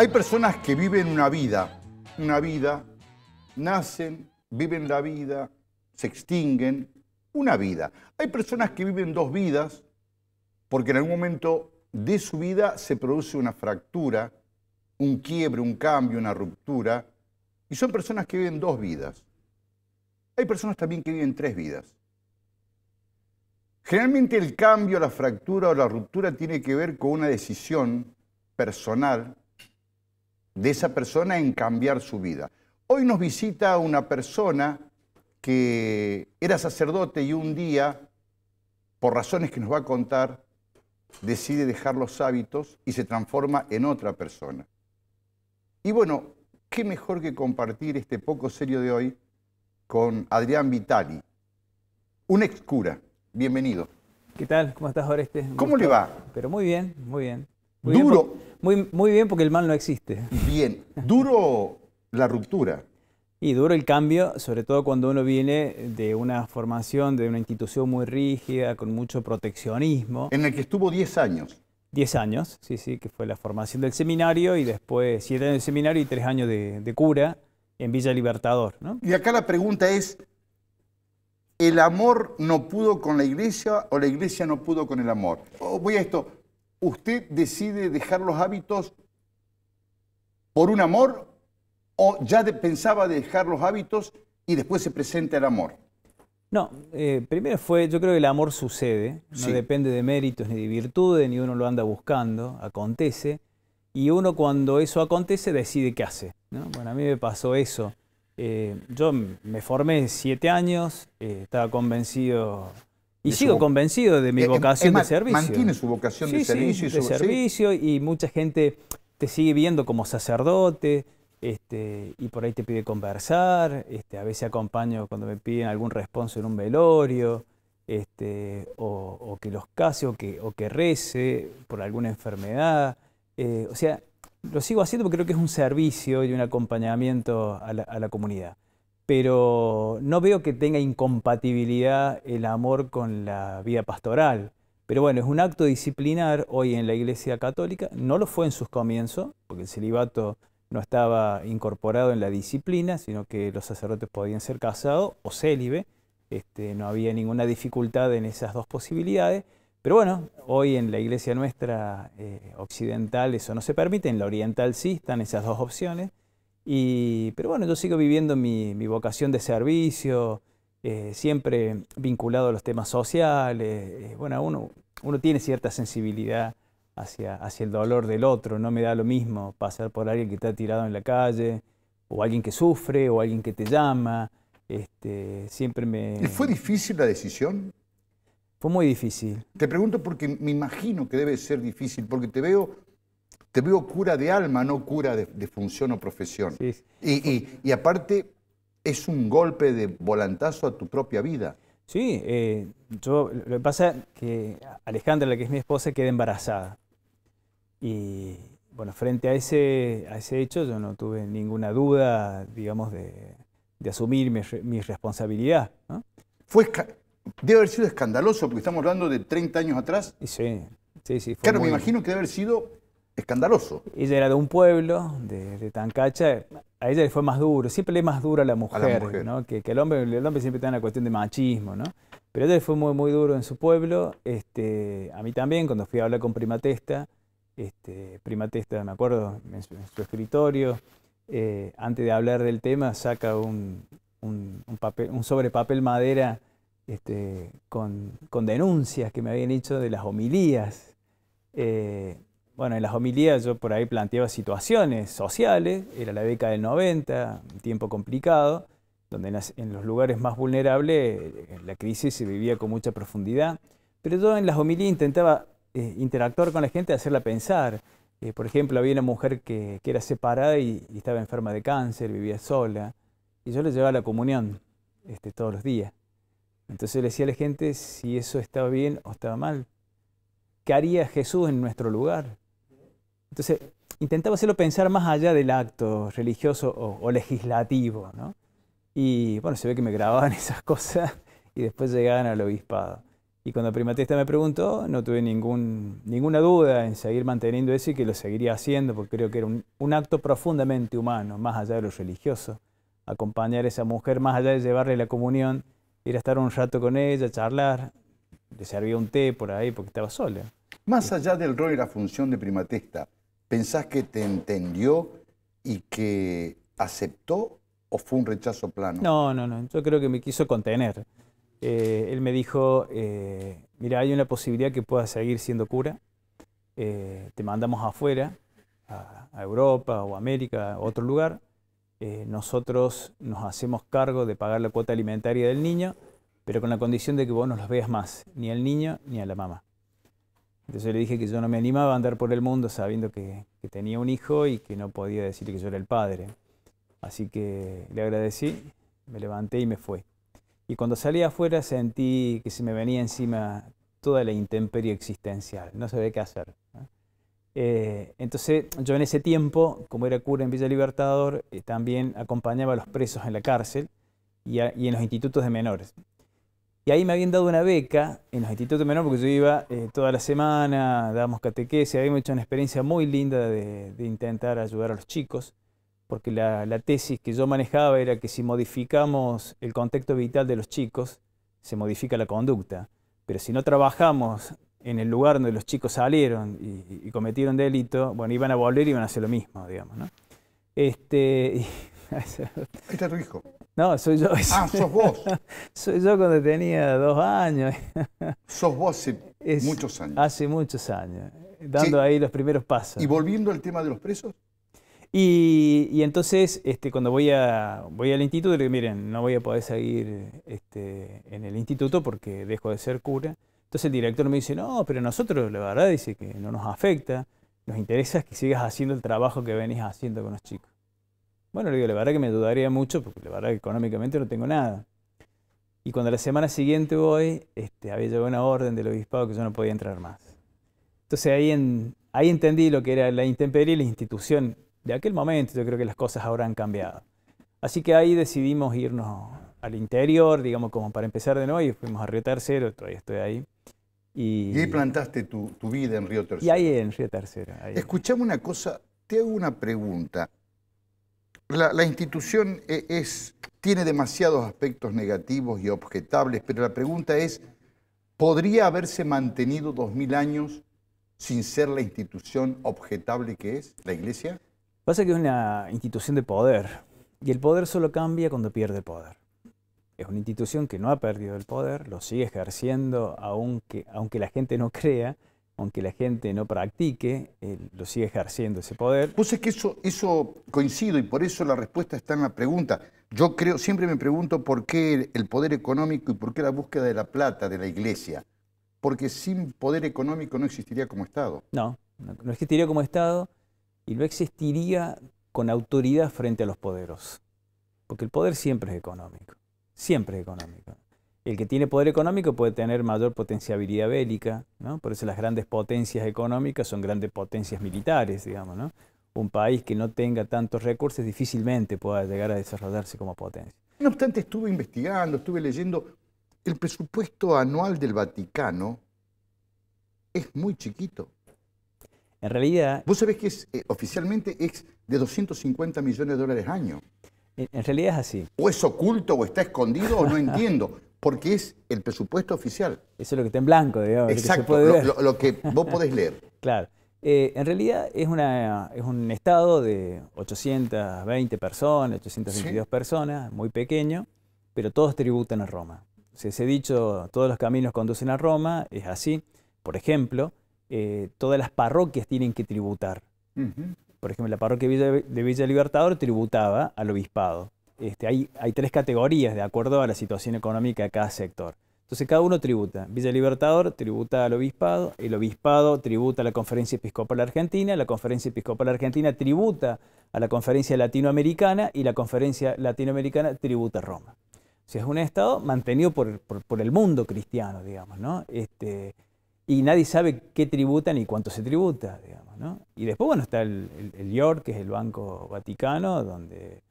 Hay personas que viven una vida, nacen, viven la vida, se extinguen, una vida. Hay personas que viven dos vidas porque en algún momento de su vida se produce una fractura, un quiebre, un cambio, una ruptura, y son personas que viven dos vidas. Hay personas también que viven tres vidas. Generalmente el cambio, la fractura o la ruptura tiene que ver con una decisión personal de esa persona en cambiar su vida. Hoy nos visita una persona que era sacerdote y un día, por razones que nos va a contar, decide dejar los hábitos y se transforma en otra persona. Y bueno, qué mejor que compartir este poco serio de hoy con Adrián Vitali, un ex cura. Bienvenido. ¿Qué tal? ¿Cómo estás, Oreste? ¿Cómo le va? Pero muy bien, muy bien. Duro. Muy bien porque el mal no existe. Bien. Duro la ruptura. Y duro el cambio, sobre todo cuando uno viene de una formación, de una institución muy rígida, con mucho proteccionismo. En el que estuvo 10 años. 10 años, sí, que fue la formación del seminario y después 7 años de seminario y 3 años de cura en Villa Libertador, ¿no? Y acá la pregunta es, ¿el amor no pudo con la iglesia o la iglesia no pudo con el amor? Voy a esto, ¿usted decide dejar los hábitos por un amor o ya pensaba dejar los hábitos y después se presenta el amor? No, primero yo creo que el amor sucede, no depende de méritos ni de virtudes, ni uno lo anda buscando, acontece, y uno cuando eso acontece decide qué hace, ¿no? Bueno, a mí me pasó eso. Yo me formé 7 años, estaba convencido, y sigo convencido de mi vocación de servicio. ¿Mantiene su vocación de servicio? Sí, de servicio, y mucha gente te sigue viendo como sacerdote, y por ahí te pide conversar, a veces acompaño cuando me piden algún responso en un velorio, o que los case o que rece por alguna enfermedad. O sea, lo sigo haciendo porque creo que es un servicio y un acompañamiento a la comunidad. Pero no veo que tenga incompatibilidad el amor con la vida pastoral. Pero bueno, es un acto disciplinar hoy en la Iglesia Católica. No lo fue en sus comienzos, porque el celibato no estaba incorporado en la disciplina, sino que los sacerdotes podían ser casados o célibe. No había ninguna dificultad en esas dos posibilidades. Pero bueno, hoy en la iglesia nuestra occidental eso no se permite, en la oriental sí están esas dos opciones. Pero bueno, yo sigo viviendo mi vocación de servicio, siempre vinculado a los temas sociales. Bueno, uno tiene cierta sensibilidad hacia el dolor del otro. No me da lo mismo pasar por alguien que está tirado en la calle, o alguien que sufre, o alguien que te llama. Siempre ¿Y fue difícil la decisión? Fue muy difícil. Te pregunto porque me imagino que debe ser difícil, porque te veo cura de alma, no cura de función o profesión. Sí. Y aparte es un golpe de volantazo a tu propia vida. Sí, lo que pasa es que Alejandra, la que es mi esposa, queda embarazada. Y bueno, frente a ese hecho yo no tuve ninguna duda, digamos, de asumir mi responsabilidad, ¿no? Debe haber sido escandaloso, porque estamos hablando de 30 años atrás. Sí. Claro, me imagino que debe haber sido escandaloso. Ella era de un pueblo, de Tancacha. A ella le fue más duro, siempre le es más duro a la mujer. ¿No? Que el hombre siempre está en la cuestión de machismo, ¿no? Pero a ella le fue muy, muy duro en su pueblo. A mí también, cuando fui a hablar con Prima Testa, me acuerdo, en su escritorio, antes de hablar del tema, saca un sobre papel madera con denuncias que me habían hecho de las homilías. Bueno, en las homilías yo por ahí planteaba situaciones sociales, era la década del 90, un tiempo complicado, donde en los lugares más vulnerables la crisis se vivía con mucha profundidad, pero yo en las homilías intentaba interactuar con la gente, hacerla pensar. Por ejemplo, había una mujer que era separada y estaba enferma de cáncer, vivía sola, y yo le llevaba la comunión todos los días. Entonces le decía a la gente si eso estaba bien o estaba mal. ¿Qué haría Jesús en nuestro lugar? Entonces intentaba hacerlo pensar más allá del acto religioso o legislativo, ¿no? Y bueno, se ve que me grababan esas cosas y después llegaban al obispado. Y cuando Primatesta me preguntó, no tuve ninguna duda en seguir manteniendo eso y que lo seguiría haciendo, porque creo que era un acto profundamente humano, más allá de lo religioso. Acompañar a esa mujer, más allá de llevarle la comunión, ir a estar un rato con ella, charlar, le servía un té por ahí porque estaba sola. Más allá del rol y la función de Primatesta, ¿pensás que te entendió y que aceptó o fue un rechazo plano? No, yo creo que me quiso contener. Él me dijo, mira, hay una posibilidad que puedas seguir siendo cura, te mandamos afuera, a Europa o América, a otro lugar, nosotros nos hacemos cargo de pagar la cuota alimentaria del niño, pero con la condición de que vos no los veas más, ni al niño ni a la mamá. Entonces le dije que yo no me animaba a andar por el mundo sabiendo que tenía un hijo y que no podía decir que yo era el padre. Así que le agradecí, me levanté y me fui. Y cuando salí afuera sentí que se me venía encima toda la intemperie existencial, no sabía qué hacer, ¿no? Entonces yo en ese tiempo, como era cura en Villa Libertador, también acompañaba a los presos en la cárcel y en los institutos de menores. Y ahí me habían dado una beca en los institutos de menores porque yo iba toda la semana, dábamos catequesis, habíamos hecho una experiencia muy linda de intentar ayudar a los chicos, porque la tesis que yo manejaba era que si modificamos el contexto vital de los chicos, se modifica la conducta. Pero si no trabajamos en el lugar donde los chicos salieron y cometieron delito, bueno, iban a volver y iban a hacer lo mismo, digamos, ¿no? Ahí está tu hijo. No, soy yo. Ah, sos vos. Soy yo cuando tenía 2 años. Sos vos hace muchos años. Hace muchos años, dando ahí los primeros pasos. ¿Y volviendo al tema de los presos? Y entonces, cuando voy al instituto, le digo, miren, no voy a poder seguir en el instituto porque dejo de ser cura. Entonces el director me dice, no, pero nosotros, la verdad, dice que no nos afecta, nos interesa que sigas haciendo el trabajo que venís haciendo con los chicos. Bueno, le digo, la verdad que me ayudaría mucho, porque la verdad que económicamente no tengo nada. Y cuando la semana siguiente voy, había llegado una orden del obispado que yo no podía entrar más. Entonces ahí entendí lo que era la intemperie y la institución. De aquel momento yo creo que las cosas ahora han cambiado. Así que ahí decidimos irnos al interior, digamos, como para empezar de nuevo, y fuimos a Río Tercero, todavía estoy ahí. Y ahí plantaste tu vida en Río Tercero. Y ahí en Río Tercero. Escuchame una cosa, te hago una pregunta. La institución tiene demasiados aspectos negativos y objetables, pero la pregunta es, ¿podría haberse mantenido 2000 años sin ser la institución objetable que es la Iglesia? Pasa que es una institución de poder, y el poder solo cambia cuando pierde el poder. Es una institución que no ha perdido el poder, lo sigue ejerciendo aunque la gente no crea, aunque la gente no practique, lo sigue ejerciendo ese poder. Pues es que eso coincido y por eso la respuesta está en la pregunta. Yo creo, siempre me pregunto por qué el poder económico y por qué la búsqueda de la plata de la Iglesia. Porque sin poder económico no existiría como Estado. No existiría como Estado y no existiría con autoridad frente a los poderosos. Porque el poder siempre es económico, siempre es económico. El que tiene poder económico puede tener mayor potenciabilidad bélica, ¿no? Por eso las grandes potencias económicas son grandes potencias militares, digamos, ¿no? Un país que no tenga tantos recursos difícilmente pueda llegar a desarrollarse como potencia. No obstante, estuve investigando, estuve leyendo, el presupuesto anual del Vaticano es muy chiquito. En realidad... Vos sabés que oficialmente es de 250 millones de dólares año. En realidad es así. O es oculto, o está escondido, o no entiendo. Porque es el presupuesto oficial. Eso es lo que está en blanco, digamos. Exacto, lo que vos podés leer. Claro. En realidad es un estado de 820 personas, 822 personas, muy pequeño, pero todos tributan a Roma. O sea, ese dicho, todos los caminos conducen a Roma, es así. Por ejemplo, todas las parroquias tienen que tributar. Por ejemplo, la parroquia de Villa Libertador tributaba al obispado. Hay 3 categorías de acuerdo a la situación económica de cada sector. Entonces cada uno tributa. Villa Libertador tributa al obispado, el obispado tributa a la Conferencia Episcopal Argentina, la Conferencia Episcopal Argentina tributa a la Conferencia Latinoamericana y la Conferencia Latinoamericana tributa a Roma. O sea, es un estado mantenido por el mundo cristiano, digamos, ¿no? Y nadie sabe qué tributa ni cuánto se tributa, digamos, ¿no? Y después, bueno, está el IOR, que es el Banco Vaticano, donde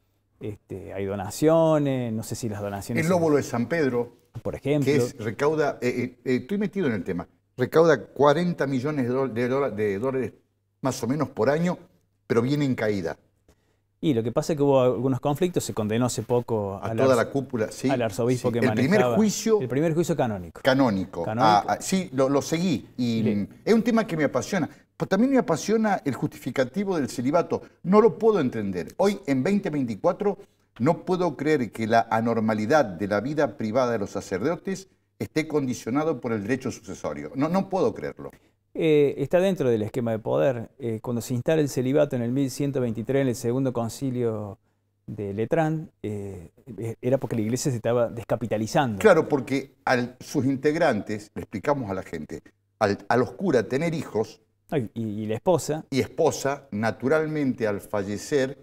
hay donaciones, no sé si las donaciones... El óvulo de San Pedro, por ejemplo, que recauda, estoy metido en el tema, recauda 40 millones de dólares más o menos por año, pero viene en caída. y lo que pasa es que hubo algunos conflictos, se condenó hace poco A toda la cúpula, sí. al arzobispo sí. que El manejaba... primer juicio canónico. canónico. Sí, lo seguí y Bien. Es un tema que me apasiona. Pero también me apasiona el justificativo del celibato. No lo puedo entender. Hoy, en 2024, no puedo creer que la anormalidad de la vida privada de los sacerdotes esté condicionado por el derecho sucesorio. No puedo creerlo. Está dentro del esquema de poder. Cuando se instala el celibato en el 1123, en el segundo concilio de Letrán, era porque la iglesia se estaba descapitalizando. Claro, porque a sus integrantes, le explicamos a la gente, a los curas tener hijos Y la esposa, y esposa, naturalmente al fallecer,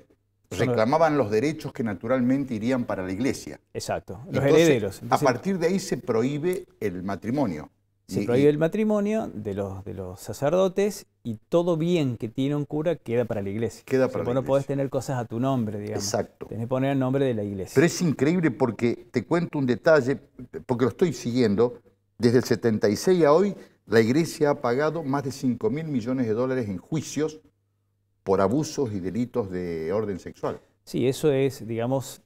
reclamaban los derechos que naturalmente irían para la iglesia. exacto, los Entonces, herederos. Entonces, a partir de ahí se prohíbe el matrimonio. se prohíbe el matrimonio de los sacerdotes y todo bien que tiene un cura queda para la iglesia. Queda para la vos no iglesia. podés tener cosas a tu nombre, digamos. Exacto. Tenés que poner el nombre de la iglesia. Pero es increíble porque te cuento un detalle, porque lo estoy siguiendo. Desde el 76 a hoy, la iglesia ha pagado más de 5.000 millones de dólares en juicios por abusos y delitos de orden sexual. Sí, eso es, digamos,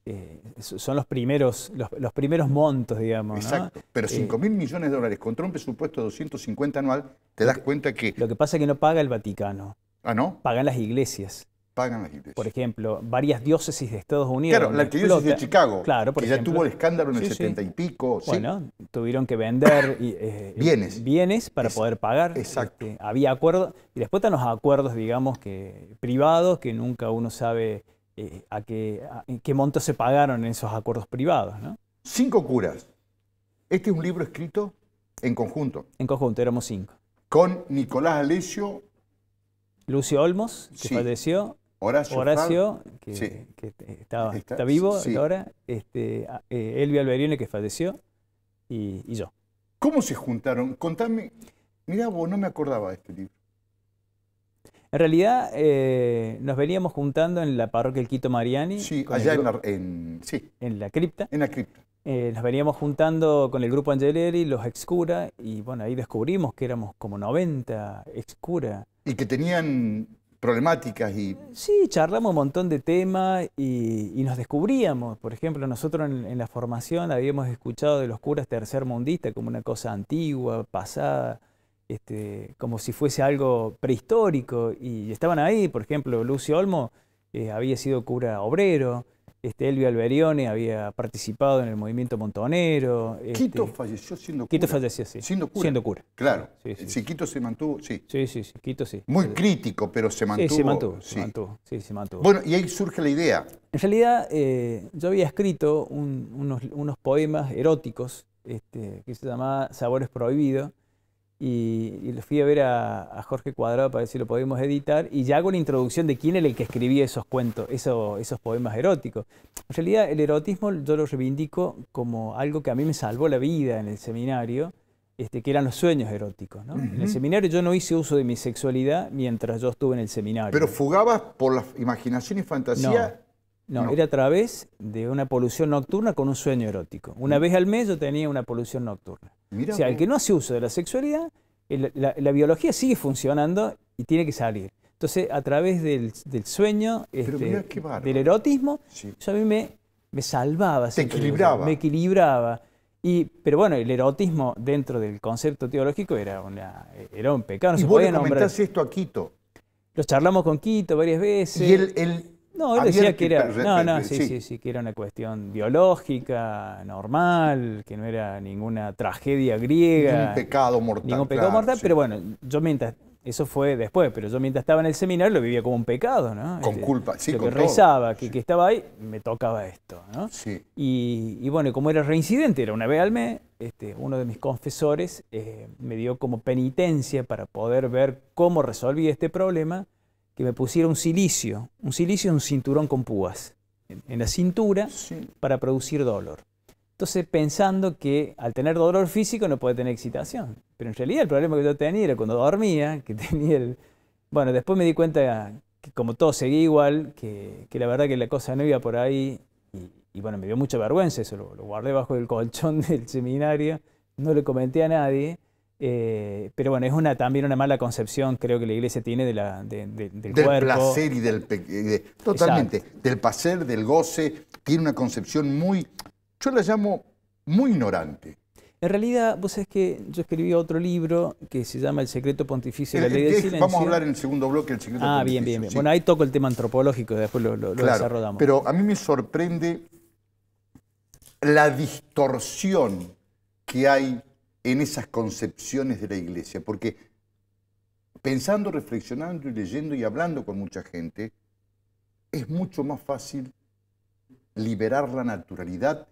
son los primeros montos, digamos, ¿no? Exacto. Pero 5.000 millones de dólares contra un presupuesto de 250 anual, te das cuenta que... Lo que pasa es que no paga el Vaticano, Ah, ¿no? pagan las iglesias. Pagan las iglesias. Por ejemplo, varias diócesis de Estados Unidos. Claro, donde la arquidiócesis de explota- Chicago, claro, por que ya ejemplo. tuvo el escándalo en el Sí, sí. 70 y pico. sí. Bueno, tuvieron que vender bienes para poder pagar. Exacto. Había acuerdos, y después están los acuerdos, digamos, privados, que nunca uno sabe en qué monto se pagaron en esos acuerdos privados, ¿no? 5 curas. Este es un libro escrito en conjunto En conjunto éramos 5. con Nicolás Alessio, Lucio Olmos, que Sí. falleció, Horacio, Horacio, Sí. que está Está- vivo sí. ahora, Elvio Alberione, que falleció, y yo. ¿Cómo se juntaron? Contame. Mirá vos, no me acordaba de este libro. En realidad nos veníamos juntando en la parroquia del Quito Mariani, Sí, con el allá gru- en la cripta. la cripta. Nos veníamos juntando con el grupo Angeleri, los ex-cura, y bueno, ahí descubrimos que éramos como 90 ex-cura. Y que tenían problemáticas y... Sí, charlamos un montón de temas y nos descubríamos. Por ejemplo, nosotros en la formación habíamos escuchado de los curas tercermundistas como una cosa antigua, pasada, como si fuese algo prehistórico. Y estaban ahí, por ejemplo, Lucio Olmo había sido cura obrero, Elvio Alberione había participado en el movimiento montonero. Quito falleció siendo cura. Quito falleció, sí. Siendo cura. Siendo cura. Claro. Sí, sí. Si Quito se mantuvo, sí. Sí, Quito sí. Muy crítico, pero se mantuvo. Sí, se mantuvo, sí. se mantuvo. Sí, se mantuvo. Bueno, y ahí surge la idea. En realidad, yo había escrito unos poemas eróticos que se llamaban Sabores Prohibidos y le fui a ver a Jorge Cuadrado para ver si lo podíamos editar y ya hago una introducción de quién era el que escribía esos cuentos, esos poemas eróticos. En realidad, el erotismo yo lo reivindico como algo que a mí me salvó la vida en el seminario, que eran los sueños eróticos, ¿no? En el seminario yo no hice uso de mi sexualidad mientras yo estuve en el seminario. Pero fugabas por la imaginación y fantasía. No, No. era a través de una polución nocturna con un sueño erótico. Una vez al mes yo tenía una polución nocturna. Mirá O sea, el vos. que no hace uso de la sexualidad, la biología sigue funcionando y tiene que salir. Entonces, a través del sueño, Pero mirá qué bárbaro. del erotismo, Sí. eso a mí me salvaba. Te siempre, equilibraba. Me equilibraba. Pero bueno, el erotismo dentro del concepto teológico era un pecado, no Y se vos le podía nombrar. comentás esto a Quito. Los charlamos con Quito varias veces. Y él No, él había decía que era, sí. sí, que era una cuestión biológica, normal, que no era ninguna tragedia griega, Ningún pecado mortal. ningún pecado claro, mortal, sí. pero bueno, eso fue después, pero yo mientras estaba en el seminario lo vivía como un pecado, ¿no? Con culpa, sí, lo con que todo. rezaba, Sí. que estaba ahí, me tocaba esto, ¿no? Sí. Y bueno, como era reincidente, era una vez al mes, uno de mis confesores me dio como penitencia para poder ver cómo resolvía este problema, que me pusiera un silicio es un cinturón con púas en la cintura Sí. para producir dolor. Entonces pensando que al tener dolor físico no puede tener excitación, pero en realidad el problema que yo tenía era cuando dormía, que tenía Bueno, después me di cuenta que como todo seguía igual, que la verdad que la cosa no iba por ahí. Y bueno, me dio mucha vergüenza eso, lo guardé bajo el colchón del seminario, no le comenté a nadie. Pero bueno, es también una mala concepción, creo que la iglesia tiene del del cuerpo. Placer y totalmente, exacto, del placer, del goce. Tiene una concepción muy, yo la llamo muy ignorante. En realidad, vos sabés que yo escribí otro libro que se llama El secreto pontificio de la ley del silencio. Vamos a hablar en el segundo bloque del secreto pontificio. Bien. Sí. Bueno, ahí toco el tema antropológico, después lo claro, desarrollamos. Pero a mí me sorprende la distorsión que hay en esas concepciones de la iglesia, porque pensando, reflexionando y leyendo y hablando con mucha gente, es mucho más fácil liberar la naturalidad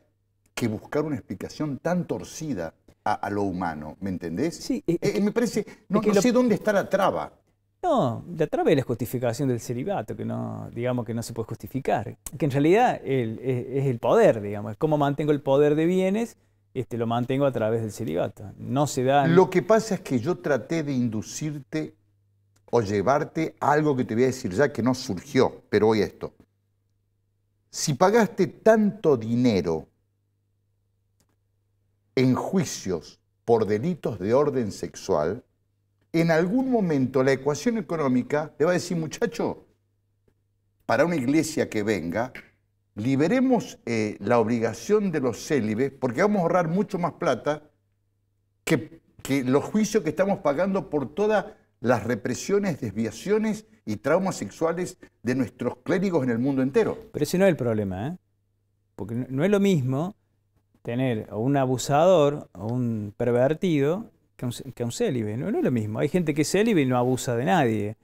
que buscar una explicación tan torcida a lo humano, ¿me entendés? Sí. Me parece, no sé dónde está la traba. No, la traba es la justificación del celibato, que no, digamos que no se puede justificar. Que en realidad es el poder, digamos, es cómo mantengo el poder de bienes. Lo mantengo a través del celibato. No se da... Lo que pasa es que yo traté de inducirte o llevarte a algo que te voy a decir ya que no surgió, pero hoy esto. Si pagaste tanto dinero en juicios por delitos de orden sexual, en algún momento la ecuación económica te va a decir, muchacho, para una iglesia que venga, liberemos la obligación de los célibes porque vamos a ahorrar mucho más plata que los juicios que estamos pagando por todas las represiones, desviaciones y traumas sexuales de nuestros clérigos en el mundo entero. Pero ese no es el problema, ¿eh? Porque no es lo mismo tener a un abusador o un pervertido que a un célibe. No es lo mismo. Hay gente que es célibe y no abusa de nadie.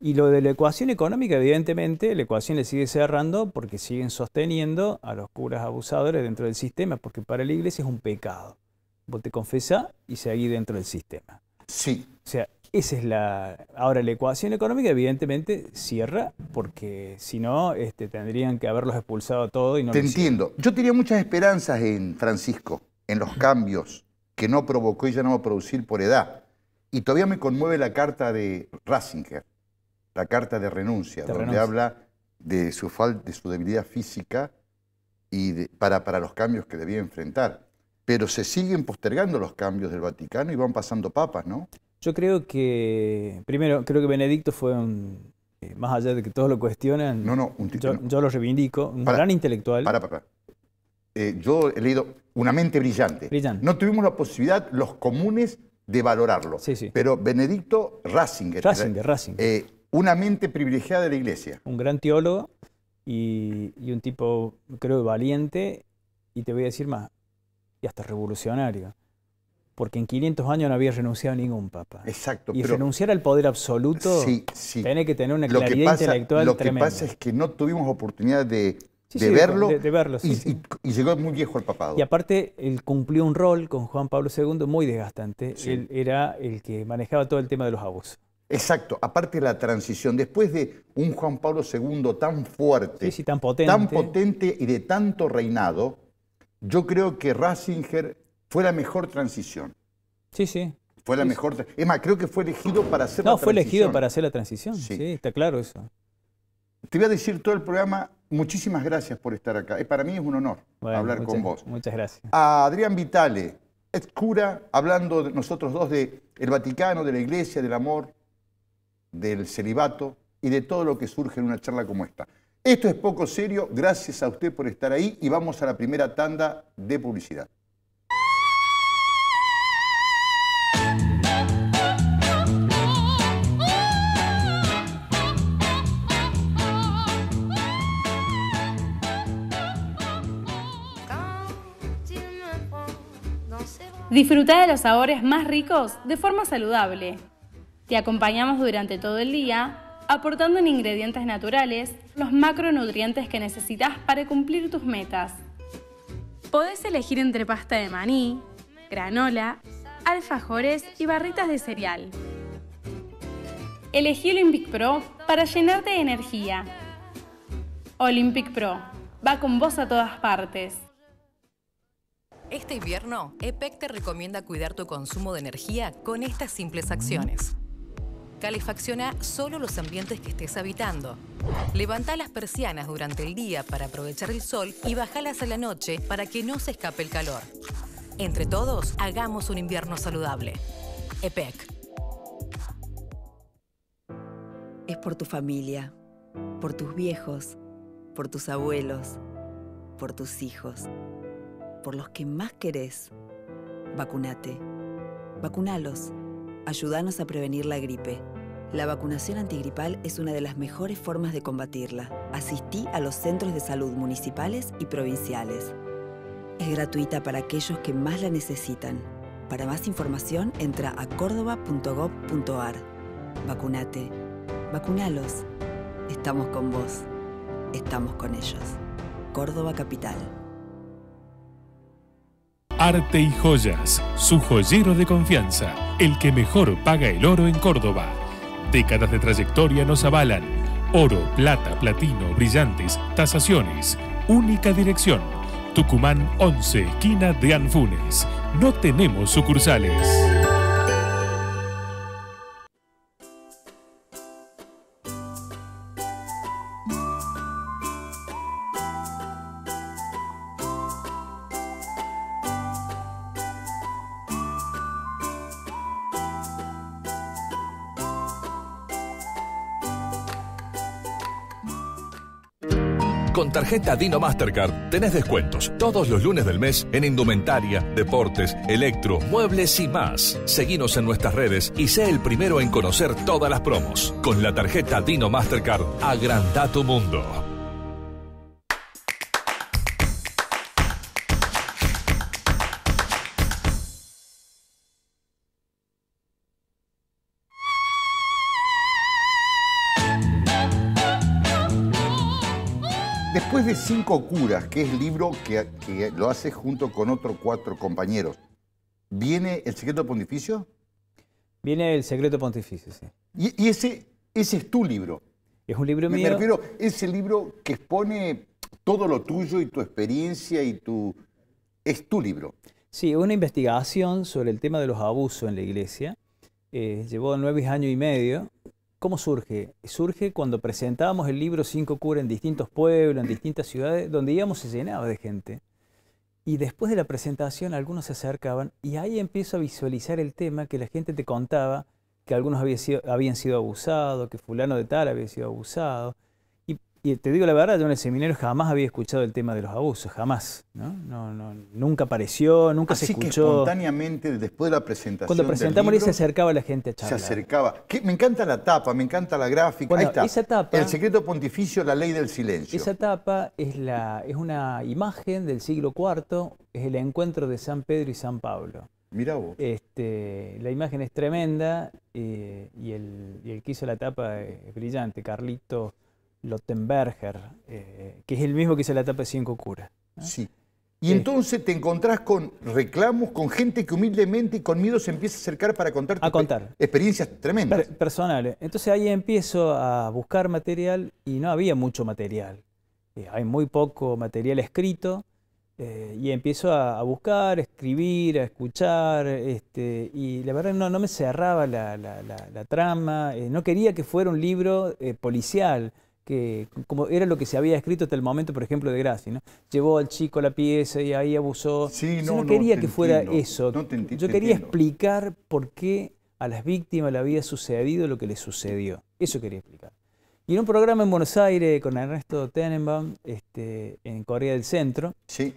Y lo de la ecuación económica, evidentemente, la ecuación le sigue cerrando porque siguen sosteniendo a los curas abusadores dentro del sistema, porque para la iglesia es un pecado. Vos te confesás y seguís dentro del sistema. Sí. O sea, esa es la... Ahora, la ecuación económica, evidentemente, cierra, porque si no, tendrían que haberlos expulsado a todos y no Te entiendo. Yo tenía muchas esperanzas en Francisco, en los cambios que no provocó y ya no va a producir por edad. Y todavía me conmueve la carta de Ratzinger, la carta de renuncia, donde habla de su debilidad física y para los cambios que debía enfrentar. Pero se siguen postergando los cambios del Vaticano y van pasando papas, ¿no? Yo creo que, primero, creo que Benedicto fue más allá de que todos lo cuestionan, yo lo reivindico, un gran intelectual. Yo he leído Una mente brillante. No tuvimos la posibilidad, los comunes, de valorarlo. Sí. Pero Benedicto Ratzinger. Una mente privilegiada de la iglesia. Un gran teólogo y un tipo, creo, valiente, y te voy a decir más, y hasta revolucionario. Porque en 500 años no había renunciado ningún papa. Exacto. Y renunciar al poder absoluto, tiene que tener una claridad intelectual tremenda. Lo que pasa es que no tuvimos oportunidad de verlo, y llegó muy viejo al papado. Y aparte, él cumplió un rol con Juan Pablo II muy desgastante. Sí. Él era el que manejaba todo el tema de los abusos. Exacto, aparte la transición, después de un Juan Pablo II tan fuerte, tan potente y de tanto reinado, yo creo que Ratzinger fue la mejor transición. Sí. Fue la mejor. Es más, creo que fue elegido para hacer la transición. No, fue elegido para hacer la transición. Sí, está claro eso. Te voy a decir todo el programa, muchísimas gracias por estar acá. Para mí es un honor hablar con vos. Muchas gracias. A Adrián Vitale, ex cura, hablando de nosotros dos del Vaticano, de la Iglesia, del amor, del celibato y de todo lo que surge en una charla como esta. Esto es Poco Serio, gracias a usted por estar ahí y vamos a la primera tanda de publicidad. Disfruta de los sabores más ricos de forma saludable. Te acompañamos durante todo el día, aportando en ingredientes naturales los macronutrientes que necesitas para cumplir tus metas. Podés elegir entre pasta de maní, granola, alfajores y barritas de cereal. Elegí Olympic Pro para llenarte de energía. Olympic Pro va con vos a todas partes. Este invierno, EPEC te recomienda cuidar tu consumo de energía con estas simples acciones. calefacciona solo los ambientes que estés habitando. Levantá las persianas durante el día para aprovechar el sol y bajalas a la noche para que no se escape el calor. Entre todos, hagamos un invierno saludable. EPEC. Es por tu familia, por tus viejos, por tus abuelos, por tus hijos, por los que más querés. Vacunate. Vacunalos. Ayúdanos a prevenir la gripe. La vacunación antigripal es una de las mejores formas de combatirla. Asistí a los centros de salud municipales y provinciales. Es gratuita para aquellos que más la necesitan. Para más información, entra a cordoba.gov.ar. Vacunate. Vacunalos. Estamos con vos. Estamos con ellos. Córdoba Capital. Arte y Joyas, su joyero de confianza, el que mejor paga el oro en Córdoba. Décadas de trayectoria nos avalan. Oro, plata, platino, brillantes, tasaciones. Única dirección. Tucumán 11, esquina de Anfunes. No tenemos sucursales. Con tarjeta Dino Mastercard tenés descuentos todos los lunes del mes en indumentaria, deportes, electro, muebles y más. Seguinos en nuestras redes y sé el primero en conocer todas las promos. Con la tarjeta Dino Mastercard, agranda tu mundo. Después de 5 curas, que es el libro que lo hace junto con otros 4 compañeros, ¿viene El secreto pontificio? Viene El secreto pontificio, sí. Y ese es tu libro. Es un libro mío. Me refiero, es el libro que expone todo lo tuyo y tu experiencia y es tu libro. Sí, una investigación sobre el tema de los abusos en la iglesia. Llevó 9 años y medio. ¿Cómo surge? Surge cuando presentábamos el libro 5 curas en distintos pueblos, en distintas ciudades, donde íbamos se llenaba de gente. Y después de la presentación algunos se acercaban y ahí empiezo a visualizar el tema, que la gente te contaba que algunos habían sido abusados, que fulano de tal había sido abusado. Y te digo la verdad, yo en el seminario jamás había escuchado el tema de los abusos, jamás, ¿no? Nunca apareció, nunca se escuchó. Así que espontáneamente, después de la presentación cuando presentamos del libro, se acercaba la gente a charlar. Se acercaba. Me encanta la tapa, me encanta la gráfica. Bueno, ahí está. Esa tapa, El secreto pontificio, la ley del silencio. Esa tapa es una imagen del siglo IV, es el encuentro de San Pedro y San Pablo. Mirá vos. La imagen es tremenda y el que hizo la tapa es brillante, Carlito Lottenberger, que es el mismo que hizo la tapa de 5 curas, ¿no? Sí. Y entonces te encontrás con reclamos, con gente que humildemente y con miedo se empieza a acercar para contar experiencias tremendas. Personales. Entonces ahí empiezo a buscar material y no había mucho material. Hay muy poco material escrito y empiezo a buscar, a escribir, a escuchar y la verdad no me cerraba la trama. No quería que fuera un libro policial, que como era lo que se había escrito hasta el momento, por ejemplo, de Grassi, ¿no? Llevó al chico a la pieza y ahí abusó. Sí, no quería que fuera eso. Yo quería explicar por qué a las víctimas le había sucedido lo que les sucedió. Eso quería explicar. Y en un programa en Buenos Aires con Ernesto Tenenbaum, en Corea del Centro, sí,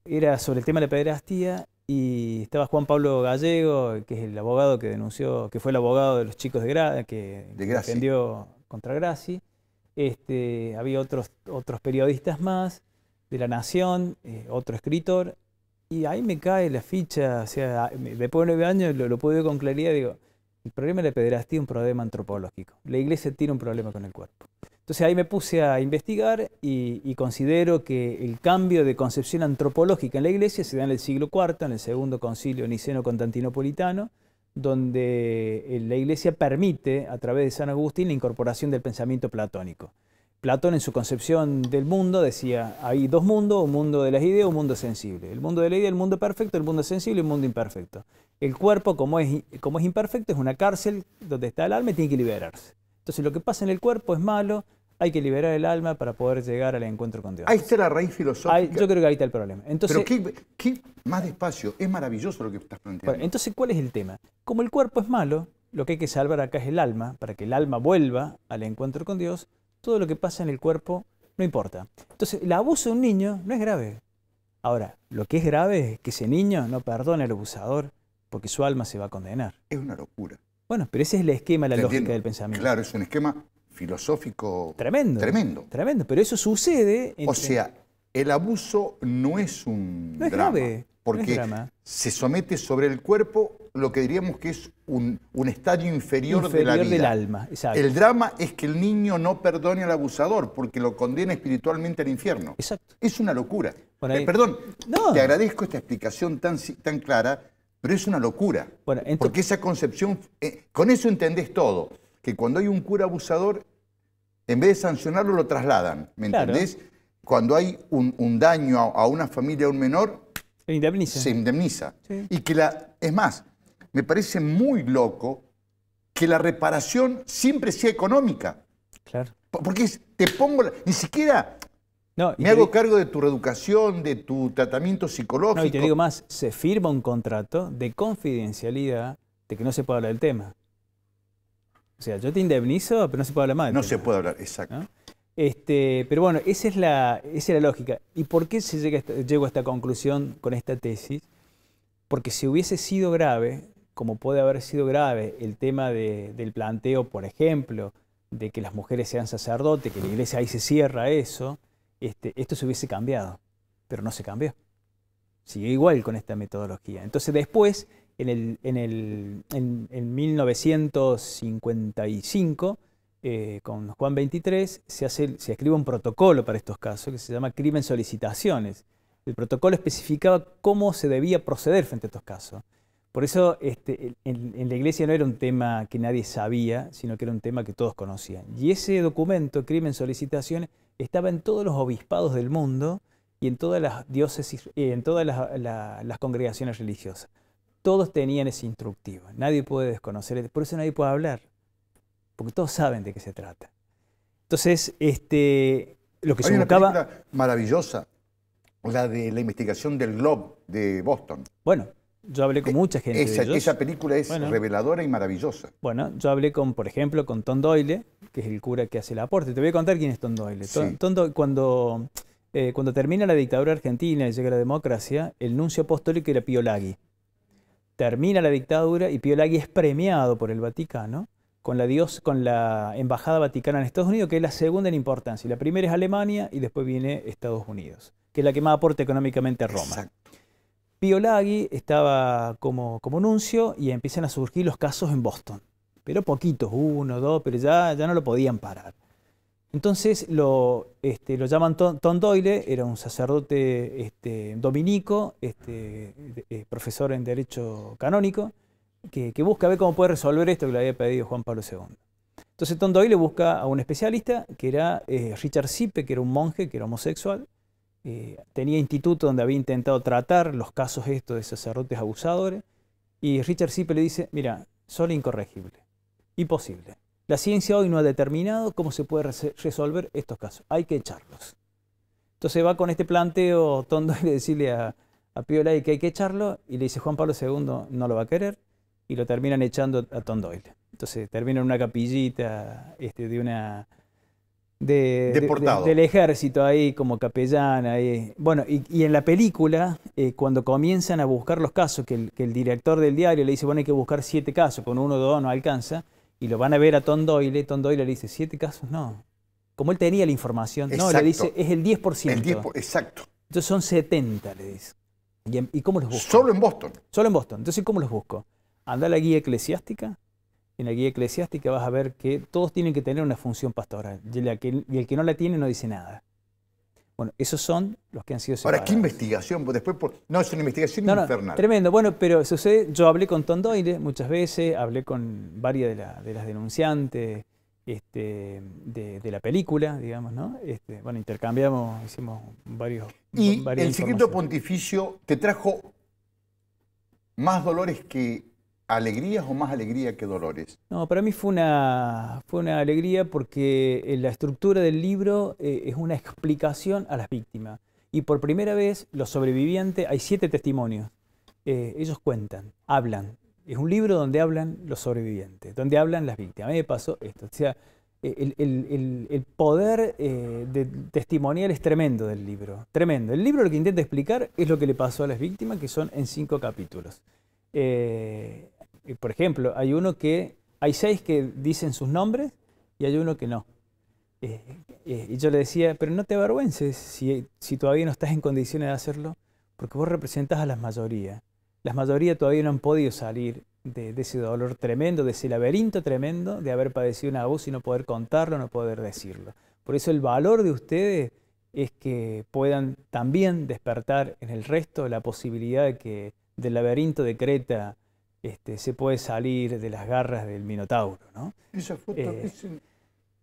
era sobre el tema de la pederastía y estaba Juan Pablo Gallego, que es el abogado que denunció, que fue el abogado de los chicos de Grassi, que defendió contra Grassi. Había otros periodistas más de La Nación, otro escritor, y ahí me cae la ficha, o sea, después de 9 años lo pude ver con claridad, digo, el problema de la pederastía es un problema antropológico, la iglesia tiene un problema con el cuerpo. Entonces ahí me puse a investigar y considero que el cambio de concepción antropológica en la iglesia se da en el siglo IV, en el segundo concilio niceno-constantinopolitano, donde la iglesia permite, a través de San Agustín, la incorporación del pensamiento platónico. Platón, en su concepción del mundo, decía, hay 2 mundos, un mundo de las ideas, un mundo sensible. El mundo de la idea, el mundo perfecto, el mundo sensible y el mundo imperfecto. El cuerpo, como es imperfecto, es una cárcel donde está el alma y tiene que liberarse. Entonces lo que pasa en el cuerpo es malo, hay que liberar el alma para poder llegar al encuentro con Dios. Ahí está la raíz filosófica. Yo creo que ahí está el problema. Entonces, pero ¿qué más despacio? Es maravilloso lo que estás planteando. Bueno, entonces, ¿cuál es el tema? Como el cuerpo es malo, lo que hay que salvar acá es el alma, para que el alma vuelva al encuentro con Dios. Todo lo que pasa en el cuerpo no importa. Entonces, el abuso de un niño no es grave. Ahora, lo que es grave es que ese niño no perdone al abusador porque su alma se va a condenar. Es una locura. Bueno, pero ese es el esquema, la lógica del pensamiento. Claro, es un esquema filosófico tremendo. Tremendo, pero eso sucede. O sea, el abuso no es un drama. Grave, porque no es drama. Se somete sobre el cuerpo lo que diríamos que es un estadio inferior de la vida. Del alma, exacto. El drama es que el niño no perdone al abusador porque lo condena espiritualmente al infierno. Exacto. Es una locura. Bueno, Perdón, te agradezco esta explicación tan clara, pero es una locura. Bueno, porque esa concepción, con eso entendés todo. Que cuando hay un cura abusador, en vez de sancionarlo, lo trasladan. ¿Me entendés? Cuando hay un daño a una familia, a un menor, se indemniza. Sí. Y que es más, me parece muy loco que la reparación siempre sea económica. Claro. Porque te pongo, ni siquiera me hago cargo de tu reeducación, de tu tratamiento psicológico. No, y te digo más, se firma un contrato de confidencialidad de que no se puede hablar del tema. O sea, yo te indemnizo, pero no se puede hablar más del tema. No se puede hablar, exacto. ¿No? Pero bueno, esa es la lógica. ¿Y por qué llego a esta conclusión con esta tesis? Porque si hubiese sido grave, como puede haber sido grave el tema del planteo, por ejemplo, de que las mujeres sean sacerdotes, que la iglesia ahí se cierra eso, esto se hubiese cambiado, pero no se cambió. Sigue igual con esta metodología. Entonces después, en 1955, con Juan XXIII, se escribe un protocolo para estos casos que se llama Crimen Solicitaciones. El protocolo especificaba cómo se debía proceder frente a estos casos. Por eso en la iglesia no era un tema que nadie sabía, sino que era un tema que todos conocían. Y ese documento, Crimen Solicitaciones, estaba en todos los obispados del mundo y en todas las diócesis, en todas las congregaciones religiosas. Todos tenían ese instructivo. Nadie puede desconocer, por eso nadie puede hablar, porque todos saben de qué se trata. Entonces, lo que se buscaba... Hay una película maravillosa, la de la investigación del Globe de Boston. Bueno, yo hablé con mucha gente de ellos. Esa película es reveladora y maravillosa. Bueno, yo hablé por ejemplo, con Tom Doyle, que es el cura que hace el aporte. Te voy a contar quién es Tom Doyle. Sí. Tom Doyle, cuando termina la dictadura argentina y llega la democracia, el nuncio apostólico era Pío Laghi. Termina la dictadura y Pío Laghi es premiado por el Vaticano con la Embajada Vaticana en Estados Unidos, que es la segunda en importancia. La primera es Alemania y después viene Estados Unidos, que es la que más aporta económicamente a Roma. Exacto. Pío Laghi estaba como nuncio y empiezan a surgir los casos en Boston. Pero poquitos, 1, 2, pero ya no lo podían parar. Entonces lo llaman Tom Doyle, era un sacerdote dominico, profesor en Derecho Canónico, que busca ver cómo puede resolver esto que le había pedido Juan Pablo II. Entonces Tom Doyle busca a un especialista, que era Richard Sipe, que era un monje, que era homosexual. Tenía instituto donde había intentado tratar los casos estos de sacerdotes abusadores. Y Richard Sipe le dice, mira, son incorregibles, imposible. La ciencia hoy no ha determinado cómo se puede resolver estos casos. Hay que echarlos. Entonces va con este planteo Tom Doyle decirle a Pío Laghi que hay que echarlo, y le dice Juan Pablo II no lo va a querer, y lo terminan echando a Tom Doyle. Entonces termina en una capillita del ejército ahí como capellán. Ahí. Bueno, y en la película, cuando comienzan a buscar los casos, que el director del diario le dice, bueno, hay que buscar 7 casos, con 1 o 2 no alcanza, y lo van a ver a Tom Doyle le dice, 7 casos no. Como él tenía la información, exacto. No, le dice, es el 10%. Exacto. Entonces son 70, le dice. ¿Y cómo los busco? Solo en Boston. Solo en Boston. Entonces, ¿cómo los busco? Anda a la guía eclesiástica. En la guía eclesiástica vas a ver que todos tienen que tener una función pastoral. Y el que no la tiene no dice nada. Bueno, esos son los que han sido separados. Ahora, ¿qué investigación? No, es una investigación infernal. Tremendo. Bueno, pero sucede, yo hablé con Tom Doyle muchas veces, hablé con varias de las denunciantes de la película, digamos, ¿no? Bueno, intercambiamos, hicimos varios... Y el secreto pontificio te trajo ¿Más dolores que alegrías o más alegría que dolores? No, para mí fue una alegría porque la estructura del libro es una explicación a las víctimas. Y por primera vez, los sobrevivientes, hay 7 testimonios. Ellos cuentan, hablan. Es un libro donde hablan los sobrevivientes, donde hablan las víctimas. A mí me pasó esto. O sea, el poder testimonial es tremendo del libro. Tremendo. El libro lo que intenta explicar es lo que le pasó a las víctimas, que son en 5 capítulos. Por ejemplo, hay 6 que dicen sus nombres y hay uno que no. Y yo le decía, pero no te avergüences si todavía no estás en condiciones de hacerlo, porque vos representás a las mayorías. Las mayorías todavía no han podido salir de ese dolor tremendo, de ese laberinto tremendo de haber padecido un abuso y no poder contarlo, no poder decirlo. Por eso el valor de ustedes es que puedan también despertar en el resto la posibilidad de que del laberinto de Creta se puede salir de las garras del Minotauro, ¿no? Esa foto,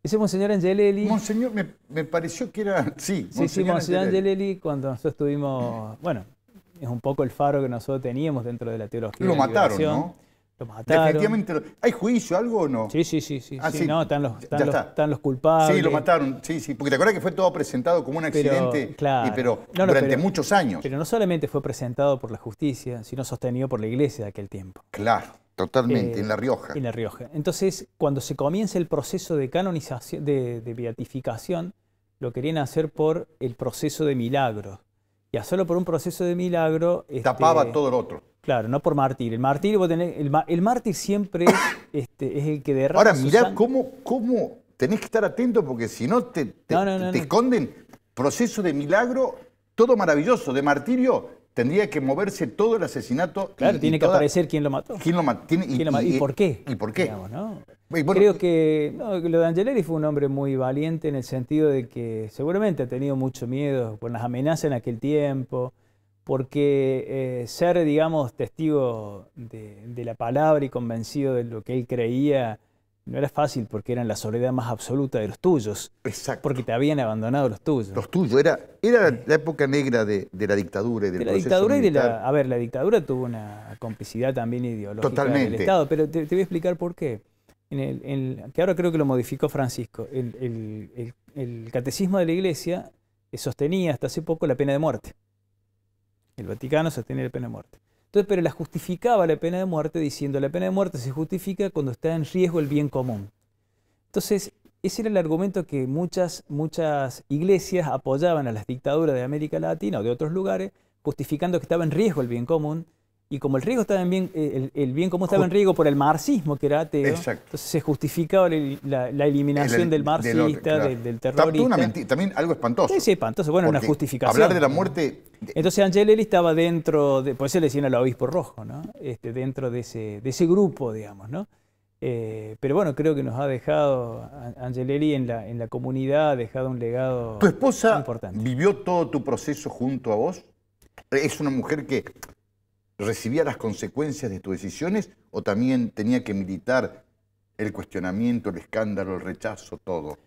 ese Monseñor Angelelli. Monseñor, me pareció que era... Sí, Monseñor Angelelli, cuando nosotros estuvimos... Bueno, es un poco el faro que nosotros teníamos dentro de la teología. Lo mataron, ¿no? Lo mataron. Definitivamente. ¿Hay juicio, algo o no? Sí. Sí. No, están los culpables. Sí, lo mataron. Sí. Porque te acuerdas que fue todo presentado como un accidente, pero durante muchos años. Pero no solamente fue presentado por la justicia, sino sostenido por la iglesia de aquel tiempo. Claro, totalmente, en La Rioja. En La Rioja. Entonces, cuando se comienza el proceso de canonización, de beatificación, lo querían hacer por el proceso de milagros. Y hacerlo por un proceso de milagro... Tapaba todo lo otro. Claro, no por mártir. El martirio, el mártir siempre es el que derrama. Ahora, mirá cómo tenés que estar atento porque si no te esconden. Proceso de milagro, todo maravilloso. De martirio tendría que moverse todo el asesinato. Claro, tiene que aparecer quién lo mató. ¿Quién lo mató? ¿Y por qué? ¿Y por qué? Digamos, ¿no? Bueno, creo que lo de Angelelli fue un hombre muy valiente en el sentido de que seguramente ha tenido mucho miedo por las amenazas en aquel tiempo, porque ser, digamos, testigo de la palabra y convencido de lo que él creía no era fácil porque era la soledad más absoluta de los tuyos. Exacto. Porque te habían abandonado los tuyos. Los tuyos. Era la época negra de la dictadura y del proceso militar. A ver, la dictadura tuvo una complicidad también ideológica Totalmente. del Estado, pero te voy a explicar por qué. Que ahora creo que lo modificó Francisco. El catecismo de la Iglesia sostenía hasta hace poco la pena de muerte. El Vaticano sostenía la pena de muerte. Entonces, pero la justificaba la pena de muerte diciendo la pena de muerte se justifica cuando está en riesgo el bien común. Entonces, ese era el argumento que muchas iglesias apoyaban a las dictaduras de América Latina o de otros lugares, justificando que estaba en riesgo el bien común. Y como el riesgo estaba el bien común estaba en riesgo por el marxismo, que era ateo, entonces se justificaba la eliminación del marxista, del terrorista. Una mentira, también algo espantoso. Sí, espantoso. Bueno, una justificación. Hablar de la muerte... Entonces Angelelli estaba dentro, por eso le decían al obispo rojo, ¿no? Dentro de ese grupo, digamos, ¿no? Pero bueno, creo que nos ha dejado, Angelelli en la comunidad ha dejado un legado. ¿Tu esposa importante. Vivió todo tu proceso junto a vos? ¿Es una mujer que recibía las consecuencias de tus decisiones o también tenía que militar el cuestionamiento, el escándalo, el rechazo, todo?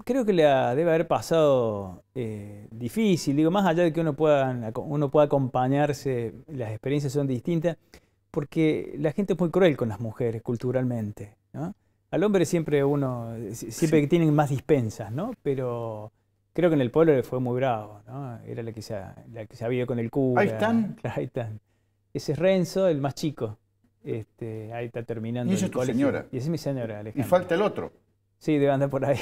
Creo que debe haber pasado difícil, digo, más allá de que uno pueda acompañarse, las experiencias son distintas, porque la gente es muy cruel con las mujeres culturalmente, ¿no? Al hombre siempre que tienen más dispensas, ¿no? Pero creo que en el pueblo le fue muy bravo, ¿no? Era la que se había con el cura. Ahí están. Ahí están. Ese es Renzo, el más chico. Ahí está terminando. ¿Y esa es tu señora? Y esa es mi señora, Alejandra. ¿Y falta el otro? Sí, debe andar por ahí.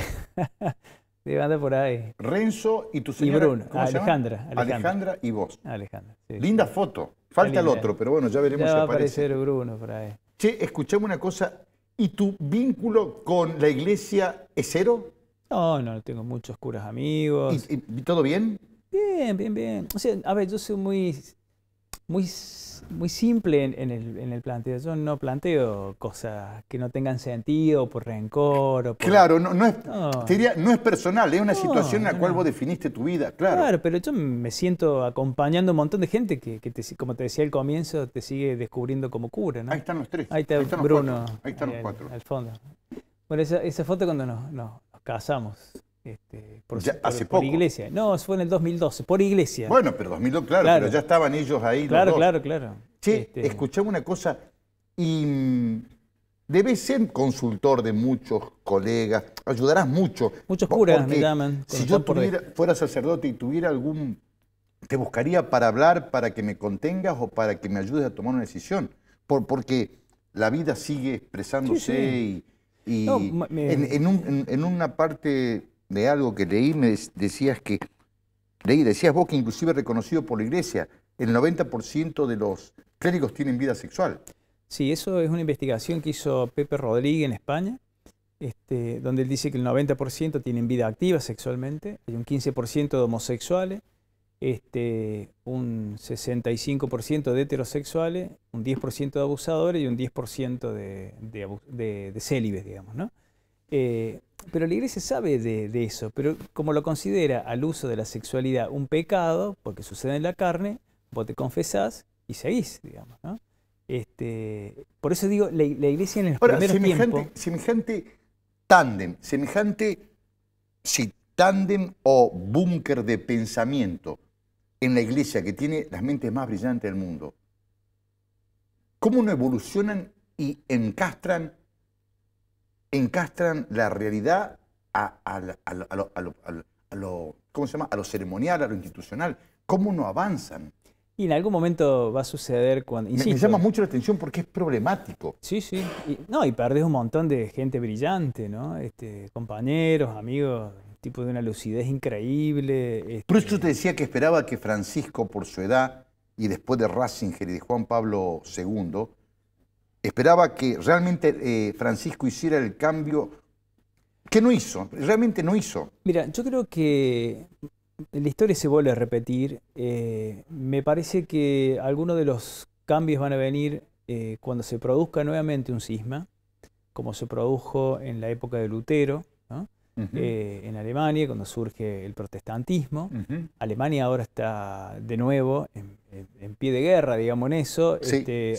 Debe andar por ahí. Renzo y tu señora. Y Bruno. Alejandra y vos. Alejandra. Sí, linda foto. Falta el otro, pero bueno, ya veremos si va aparece. A aparecer Bruno por ahí. Che, escuchame una cosa. ¿Y tu vínculo con la iglesia es cero? No, tengo muchos curas amigos. ¿Y todo bien? Bien. O sea, a ver, yo soy muy simple en el planteo. Yo no planteo cosas que no tengan sentido por rencor. Claro, no es personal, es una situación en la cual vos definiste tu vida. Claro, pero yo me siento acompañando a un montón de gente que como te decía al comienzo, te sigue descubriendo como cura, ¿no? Ahí están los tres. Ahí está Bruno. Ahí están los cuatro. Al fondo. Bueno, esa foto cuando nos casamos. Hace poco. Por iglesia. No, fue en el 2012, por iglesia. Bueno, pero 2012, claro, pero ya estaban ellos ahí. Claro, los dos. claro. Che, escuchame una cosa, y debes ser consultor de muchos colegas, ayudarás mucho. Muchos curas porque me llaman. Si yo fuera sacerdote y tuviera algún... ¿Te buscaría para hablar, para que me contengas o para que me ayudes a tomar una decisión? Porque la vida sigue expresándose y No, en una parte de algo que leí decías vos que inclusive reconocido por la Iglesia, el 90% de los clérigos tienen vida sexual. Sí, eso es una investigación que hizo Pepe Rodríguez en España, donde él dice que el 90% tienen vida activa sexualmente, hay un 15% de homosexuales, un 65% de heterosexuales, un 10% de abusadores y un 10% de célibes, digamos, ¿no? Pero la Iglesia sabe de eso, pero como lo considera al uso de la sexualidad un pecado, porque sucede en la carne, vos te confesás y seguís, digamos, ¿no? Por eso digo, la Iglesia en los primeros tiempos... Semejante tándem o búnker de pensamiento en la Iglesia que tiene las mentes más brillantes del mundo, ¿cómo no evolucionan y encastran la realidad a lo ceremonial, a lo institucional? ¿Cómo no avanzan? Y en algún momento va a suceder cuando... Me llama mucho la atención porque es problemático. Sí, sí. Y perdés un montón de gente brillante, ¿no? Compañeros, amigos, tipo de una lucidez increíble. Por eso te decía que esperaba que Francisco, por su edad, y después de Ratzinger y de Juan Pablo II, esperaba que realmente Francisco hiciera el cambio que no hizo, realmente no hizo. Mira, yo creo que la historia se vuelve a repetir. Me parece que algunos de los cambios van a venir cuando se produzca nuevamente un cisma, como se produjo en la época de Lutero, ¿no? En Alemania, cuando surge el protestantismo. Alemania ahora está de nuevo en pie de guerra, digamos, en eso.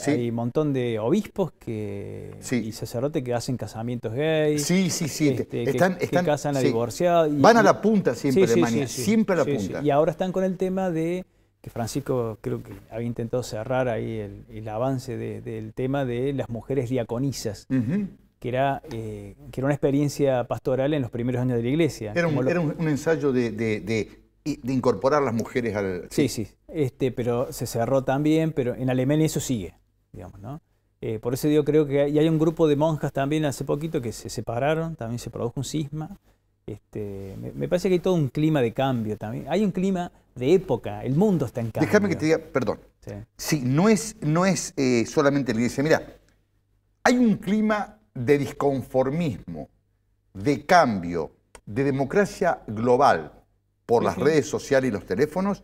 Hay un montón de obispos y sacerdotes que hacen casamientos gays. Que casan a divorciados. Van a la punta siempre, Alemania, siempre a la punta. Y ahora están con el tema de que Francisco creo que había intentado cerrar ahí el avance del tema de las mujeres diaconisas. Que era una experiencia pastoral en los primeros años de la Iglesia. Era un ensayo de incorporar las mujeres al... Sí, pero se cerró también, pero en Alemania eso sigue, digamos, ¿no? Por eso digo, creo que hay un grupo de monjas también hace poquito que se separaron, también se produjo un cisma. Me parece que hay todo un clima de cambio también. Hay un clima de época, el mundo está en cambio. Déjame que te diga, perdón. Sí, no es solamente la Iglesia. Mira, hay un clima de disconformismo, de cambio, de democracia global por las redes sociales y los teléfonos,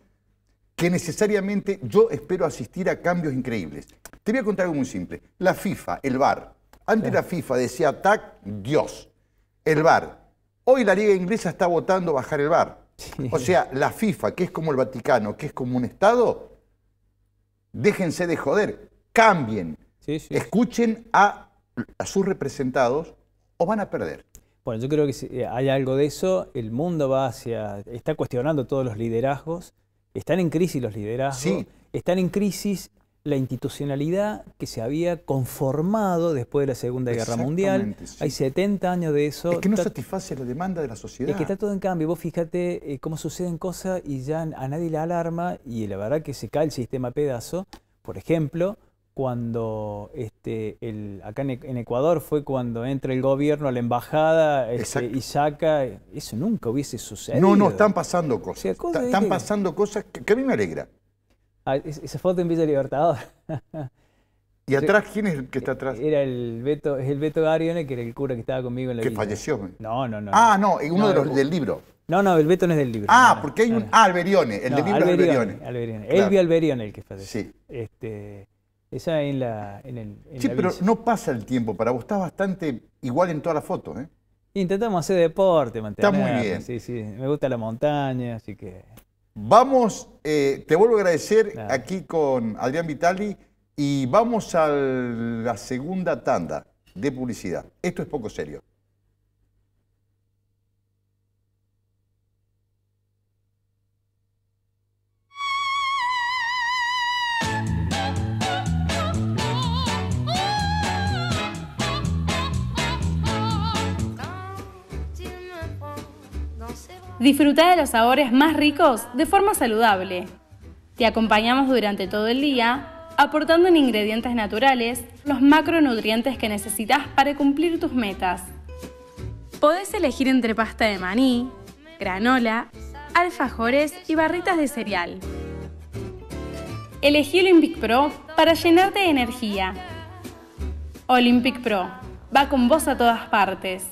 que necesariamente yo espero asistir a cambios increíbles. Te voy a contar algo muy simple. La FIFA, el VAR. Antes la FIFA decía TAC, Dios. El VAR. Hoy la Liga Inglesa está votando bajar el VAR. O sea, la FIFA, que es como el Vaticano, que es como un Estado, déjense de joder, cambien, escuchen a sus representados o van a perder. Bueno, yo creo que hay algo de eso. El mundo está cuestionando todos los liderazgos. Están en crisis los liderazgos. Están en crisis la institucionalidad que se había conformado después de la Segunda Guerra Mundial. Hay 70 años de eso. Es que no satisface la demanda de la sociedad. Es que está todo en cambio. Vos fíjate cómo suceden cosas y ya a nadie le alarma y la verdad que se cae el sistema a pedazo. Por ejemplo, cuando acá en Ecuador fue cuando entra el gobierno a la embajada y saca, eso nunca hubiese sucedido. No, están pasando cosas. O sea, están pasando cosas que a mí me alegra. Esa foto en Villa Libertador. ¿Y atrás quién es el que está atrás? Es el Beto Garione, que era el cura que estaba conmigo en la ¿Que villa. falleció? No. Ah, no, uno de los del libro. No, el Beto no es del libro. Porque hay un... Alberione, el del libro Alberione. Claro. Elvio Alberione el que falleció. Sí. Esa en la pero villa. No pasa el tiempo para vos, estás bastante igual en toda la foto, ¿eh? Intentamos hacer deporte, mantener. Está muy bien. Sí, me gusta la montaña, así que... Vamos, te vuelvo a agradecer aquí con Adrián Vitali y vamos a la segunda tanda de publicidad. Esto es Poco Serio. Disfruta de los sabores más ricos de forma saludable. Te acompañamos durante todo el día, aportando en ingredientes naturales los macronutrientes que necesitas para cumplir tus metas. Podés elegir entre pasta de maní, granola, alfajores y barritas de cereal. Elegí Olympic Pro para llenarte de energía. Olympic Pro va con vos a todas partes.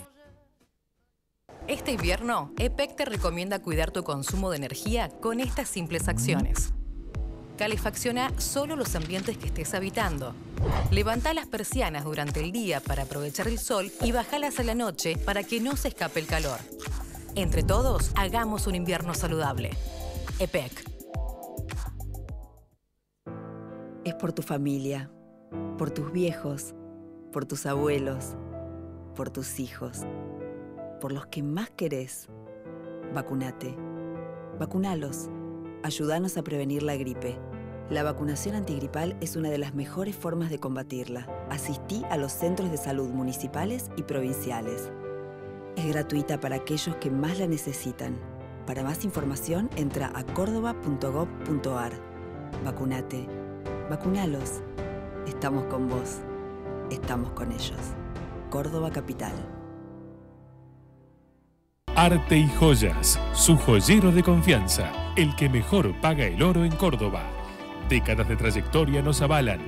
Este invierno, EPEC te recomienda cuidar tu consumo de energía con estas simples acciones. Calefacciona solo los ambientes que estés habitando. Levanta las persianas durante el día para aprovechar el sol y bajalas a la noche para que no se escape el calor. Entre todos, hagamos un invierno saludable. EPEC. Es por tu familia, por tus viejos, por tus abuelos, por tus hijos, por los que más querés. Vacunate. Vacunalos. Ayúdanos a prevenir la gripe. La vacunación antigripal es una de las mejores formas de combatirla. Asistí a los centros de salud municipales y provinciales. Es gratuita para aquellos que más la necesitan. Para más información, entra a cordoba.gov.ar. Vacunate. Vacunalos. Estamos con vos. Estamos con ellos. Córdoba Capital. Arte y Joyas, su joyero de confianza, el que mejor paga el oro en Córdoba. Décadas de trayectoria nos avalan.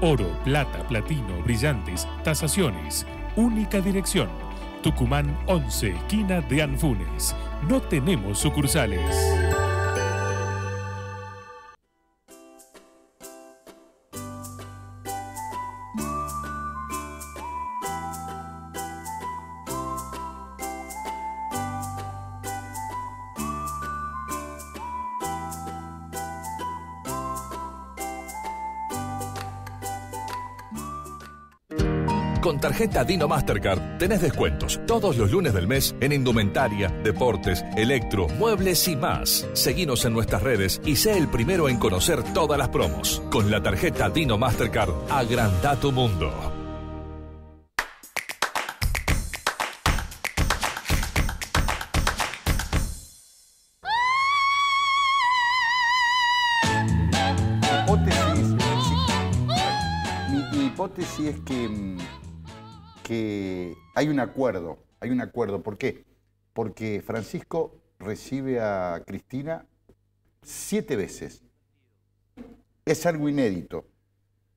Oro, plata, platino, brillantes, tasaciones. Única dirección. Tucumán 11, esquina de Anfunes. No tenemos sucursales. Con tarjeta Dino Mastercard tenés descuentos todos los lunes del mes en indumentaria, deportes, electro, muebles y más. Seguinos en nuestras redes y sé el primero en conocer todas las promos. Con la tarjeta Dino Mastercard, agranda tu mundo. Mi hipótesis es que hay un acuerdo. ¿Por qué? Porque Francisco recibe a Cristina 7 veces. Es algo inédito.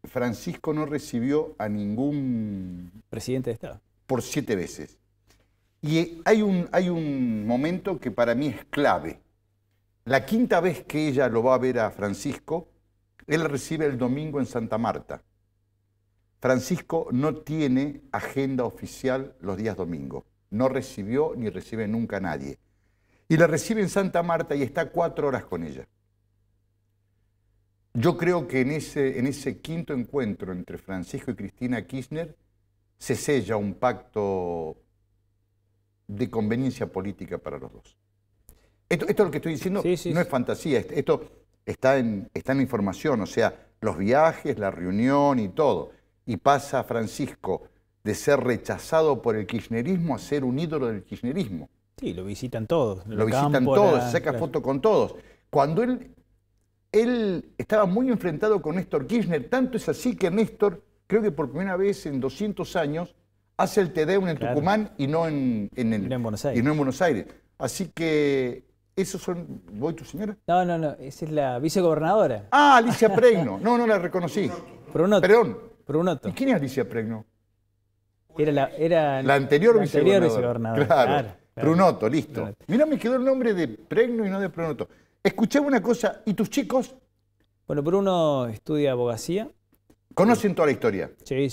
Francisco no recibió a ningún Presidente de Estado. por 7 veces. Y hay un momento que para mí es clave. La 5ª vez que ella lo va a ver a Francisco, él la recibe el domingo en Santa Marta. Francisco no tiene agenda oficial los días domingos. No recibió ni recibe nunca a nadie. Y la recibe en Santa Marta y está 4 horas con ella. Yo creo que en ese 5º encuentro entre Francisco y Cristina Kirchner se sella un pacto de conveniencia política para los dos. Esto es lo que estoy diciendo, Sí. no es fantasía, esto está en la información, o sea, los viajes, la reunión y todo. Y pasa Francisco de ser rechazado por el kirchnerismo a ser un ídolo del kirchnerismo. Sí, lo visitan todos. Lo visitan todos, se saca foto con todos. Cuando él estaba muy enfrentado con Néstor Kirchner, tanto es así que Néstor, creo que por primera vez en 200 años, hace el Te Deum en Tucumán y no en Buenos Aires. Así que, ¿esos son, voy tu señora? No, esa es la vicegobernadora. Ah, Alicia Pregno, no la reconocí. Prunoto. ¿Y quién es Alicia Pregno? Era la anterior vicegobernadora. vicegobernadora. Claro. Prunoto, listo. Mirá, me quedó el nombre de Pregno y no de Prunoto. Escuchame una cosa, ¿y tus chicos? Bueno, Bruno estudia abogacía. ¿Conocen toda la historia? Sí.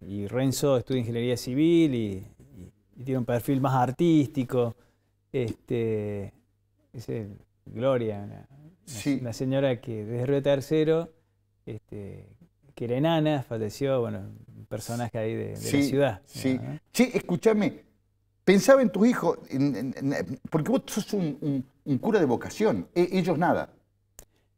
Y Renzo estudia ingeniería civil y tiene un perfil más artístico. Gloria, una señora que desde Río Tercero, que era enana, falleció, un personaje ahí de la ciudad. Sí, sí, escúchame, pensaba en tus hijos, porque vos sos un cura de vocación, ellos nada.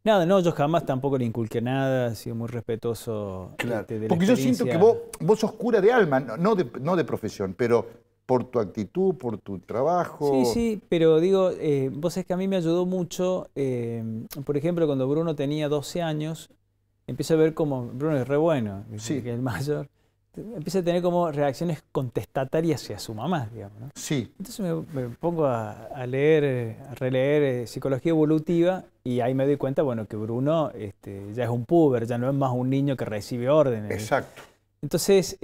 Nada, no, yo jamás tampoco le inculqué nada, he sido muy respetuoso. Claro, de la porque yo siento que vos sos cura de alma, no de profesión, pero por tu actitud, por tu trabajo. Sí, sí, pero digo, vos sabés que a mí me ayudó mucho, por ejemplo, cuando Bruno tenía 12 años, empiezo a ver como, Bruno es re bueno, Sí. que es el mayor, empieza a tener como reacciones contestatarias hacia su mamá, digamos, ¿no? Sí, Entonces me pongo a leer, a releer psicología evolutiva y ahí me doy cuenta, bueno, que Bruno ya es un puber, ya no es más un niño que recibe órdenes. exacto. Entonces,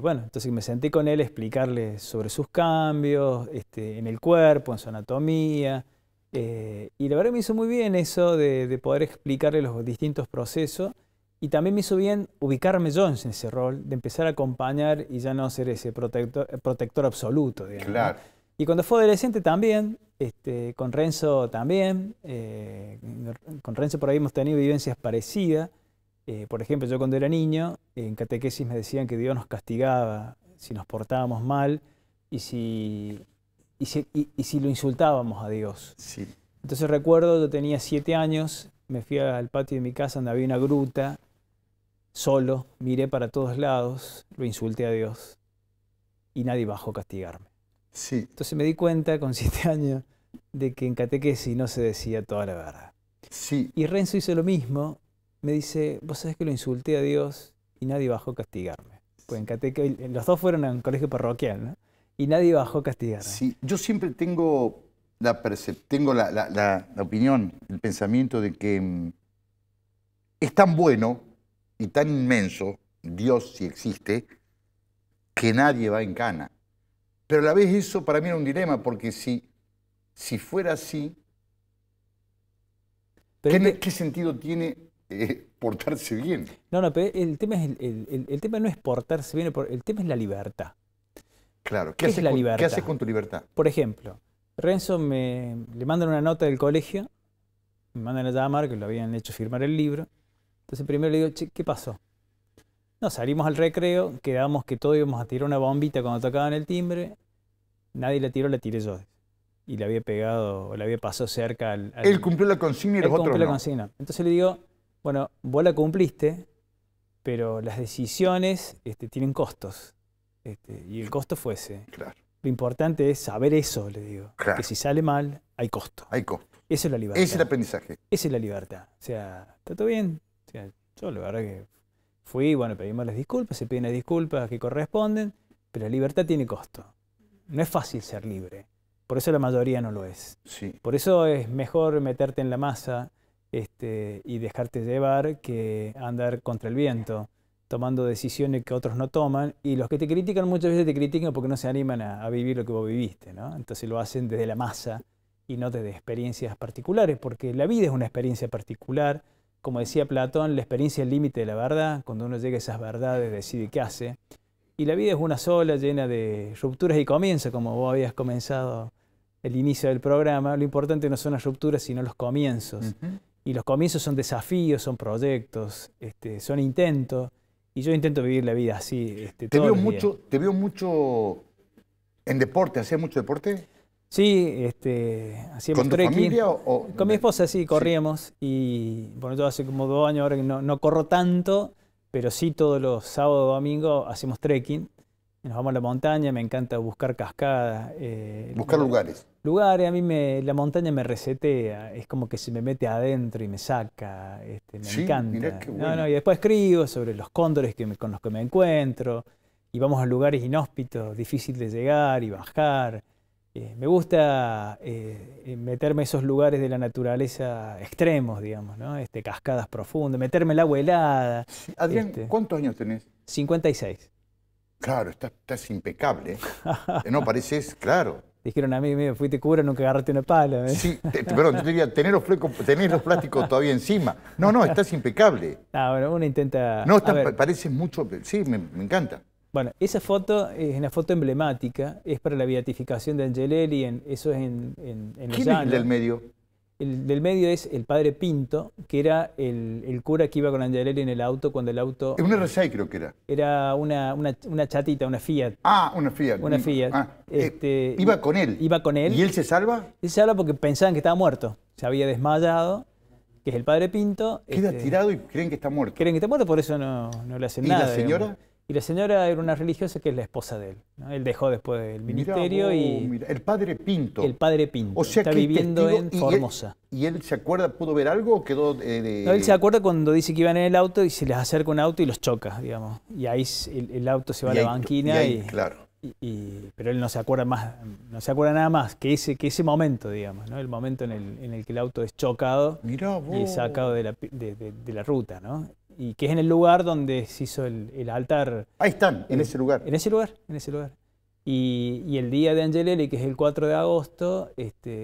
bueno, entonces me senté con él a explicarle sobre sus cambios en el cuerpo, en su anatomía, y la verdad me hizo muy bien eso de poder explicarle los distintos procesos, y también me hizo bien ubicarme yo en ese rol, de empezar a acompañar y ya no ser ese protector absoluto, digamos, ¿no? Claro. Y cuando fue adolescente también, con Renzo también, con Renzo por ahí hemos tenido vivencias parecidas. Por ejemplo, yo cuando era niño, en catequesis me decían que Dios nos castigaba si nos portábamos mal y si lo insultábamos a Dios. Sí. Entonces recuerdo, yo tenía 7 años, me fui al patio de mi casa donde había una gruta, solo, miré para todos lados, lo insulté a Dios y nadie bajó a castigarme. Sí. Entonces me di cuenta con 7 años de que en catequesis no se decía toda la verdad. Sí. Y Renzo hizo lo mismo. Me dice, vos sabés que lo insulté a Dios y nadie bajó a castigarme. Pues en los dos fueron a un colegio parroquial, ¿no? Y nadie bajó a castigarme. Sí. Yo siempre tengo la opinión, el pensamiento de que es tan bueno y tan inmenso, Dios si existe, que nadie va en cana. Pero a la vez eso para mí era un dilema, porque si fuera así, ¿qué sentido tiene portarse bien? No, pero el tema no es portarse bien, el tema es la libertad. Claro. ¿Qué es la libertad? ¿Qué haces con tu libertad? Por ejemplo, Renzo le mandan una nota del colegio, me mandan a llamar, que lo habían hecho firmar el libro. Entonces primero le digo, che, ¿qué pasó? No, salimos al recreo, quedamos que todos íbamos a tirar una bombita cuando tocaban el timbre, nadie la tiró, la tiré yo. Y le había pegado, o le había pasado cerca al... Él cumplió la consigna y los otros cumplió la no. consigna. Entonces le digo, bueno, vos la cumpliste, pero las decisiones tienen costos. Y el costo fue ese. Claro. Lo importante es saber eso, le digo. Claro. Que si sale mal, hay costo. Hay costo. Eso es la libertad. Ese es el aprendizaje. Esa es la libertad. O sea, ¿está todo bien? O sea, yo la verdad que fui, bueno, pedimos las disculpas, se piden las disculpas que corresponden, pero la libertad tiene costo. No es fácil ser libre. Por eso la mayoría no lo es. Sí. Por eso es mejor meterte en la masa y dejarte llevar que andar contra el viento, tomando decisiones que otros no toman. Y los que te critican muchas veces te critican porque no se animan a vivir lo que vos viviste, ¿no? Entonces lo hacen desde la masa y no desde experiencias particulares, porque la vida es una experiencia particular. Como decía Platón, la experiencia es el límite de la verdad. Cuando uno llega a esas verdades decide qué hace. Y la vida es una sola, llena de rupturas y comienzos, como vos habías comenzado el inicio del programa. Lo importante no son las rupturas, sino los comienzos. Y los comienzos son desafíos, son proyectos, son intentos. Y yo intento vivir la vida así. Te veo mucho en deporte. ¿Hacías mucho deporte? Sí, hacíamos ¿Con tu trekking. familia o...? Con mi esposa sí, corríamos. Y bueno, yo hace como 2 años ahora que no corro tanto, pero sí todos los sábados o domingos hacemos trekking. Nos vamos a la montaña, me encanta buscar cascadas. Buscar lugares. Lugares, a mí la montaña me resetea, es como que se me mete adentro y me saca, me Sí, encanta. mirá qué bueno. Y después escribo sobre los cóndores con los que me encuentro, y vamos a lugares inhóspitos, difícil de llegar y bajar. Me gusta meterme a esos lugares de la naturaleza extremos, digamos, ¿no? Cascadas profundas, meterme el agua helada. Sí. Adrián, ¿cuántos años tenés? 56. Claro, estás impecable. No pareces, claro. Dijeron a mí, fuiste cura, nunca agarraste una pala. Sí, perdón, yo te diría, tenés los plásticos todavía encima. No, estás impecable. Bueno, uno intenta... No, pareces mucho, sí, me encanta. Bueno, esa foto es una foto emblemática, es para la beatificación de Angelelli, eso es en Los ¿Quién Llanos. es el del medio? El del medio es el padre Pinto, que era el cura que iba con Angelelli en el auto cuando el auto... Un R6 creo que era. Era una chatita, una Fiat. Ah, una Fiat. Una Fiat. Iba con él. Iba con él. ¿Y él se salva? Él se salva porque pensaban que estaba muerto. Se había desmayado, que es el padre Pinto. Queda tirado y creen que está muerto. Creen que está muerto, por eso no le hacen nada. ¿Y la señora? Y la señora era una religiosa que es la esposa de él, ¿no? Él dejó después del ministerio Mirá, el padre Pinto. El padre Pinto. O sea, está que viviendo en y Formosa. ¿Y él se acuerda, pudo ver algo o quedó No, él se acuerda cuando dice que iban en el auto y se les acerca un auto y los choca, digamos. Y ahí el auto se va a la banquina. Claro. Pero él no se acuerda más, no se acuerda nada más que ese momento, digamos, ¿no? El momento en el que el auto es chocado y es sacado de la ruta, ¿no? Y que es en el lugar donde se hizo el altar. Ahí están, en ese lugar. En ese lugar. Y el día de Angelelli, que es el 4 de agosto,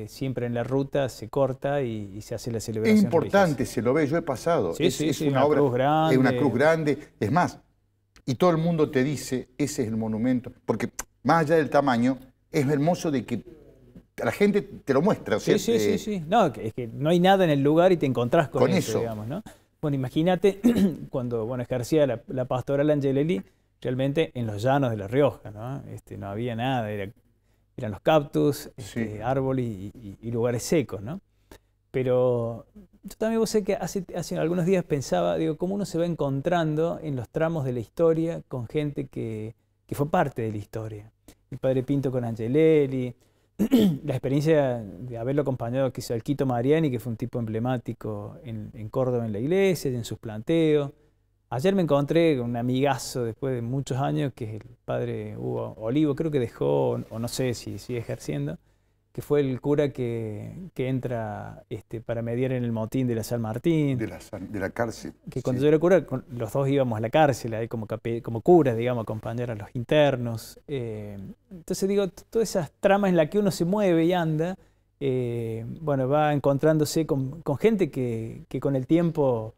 siempre en la ruta se corta y se hace la celebración. Es importante, religiosa. Se lo ve, yo he pasado. Sí, es una obra, cruz grande. Es una cruz grande. Es más, y todo el mundo te dice, ese es el monumento. Porque más allá del tamaño, es hermoso de que la gente te lo muestra. Sí. No, es que no hay nada en el lugar y te encontrás con eso, digamos, ¿no? Bueno, imagínate cuando ejercía la pastoral Angelelli, realmente en los llanos de La Rioja, ¿no? No había nada, eran los cactus, árboles y lugares secos, ¿no? Pero yo también sé que hace algunos días pensaba, digo, cómo uno se va encontrando en los tramos de la historia con gente que fue parte de la historia. El padre Pinto con Angelelli, la experiencia de haberlo acompañado quizá al Quito Mariani, que fue un tipo emblemático en Córdoba en la iglesia y en sus planteos. Ayer me encontré con un amigazo después de muchos años, que es el padre Hugo Olivo, creo que dejó, o no sé si sigue ejerciendo, que fue el cura que entra para mediar en el motín de la San Martín. De la cárcel. Que cuando yo era cura, los dos íbamos a la cárcel, ahí como curas, digamos, a acompañar a los internos. Entonces digo, todas esas tramas en las que uno se mueve y anda, bueno, va encontrándose con gente que con el tiempo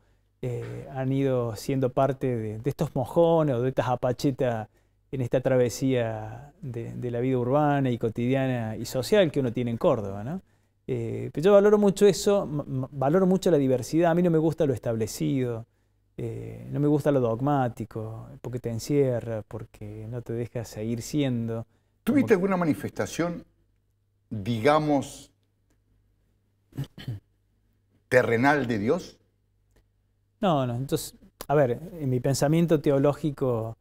han ido siendo parte de estos mojones o de estas apachetas en esta travesía de la vida urbana y cotidiana y social que uno tiene en Córdoba, ¿no? Pero yo valoro mucho eso, valoro mucho la diversidad. A mí no me gusta lo establecido, no me gusta lo dogmático, porque te encierra, porque no te deja seguir siendo. ¿Tuviste alguna manifestación, digamos, terrenal de Dios? No. Entonces, a ver, en mi pensamiento teológico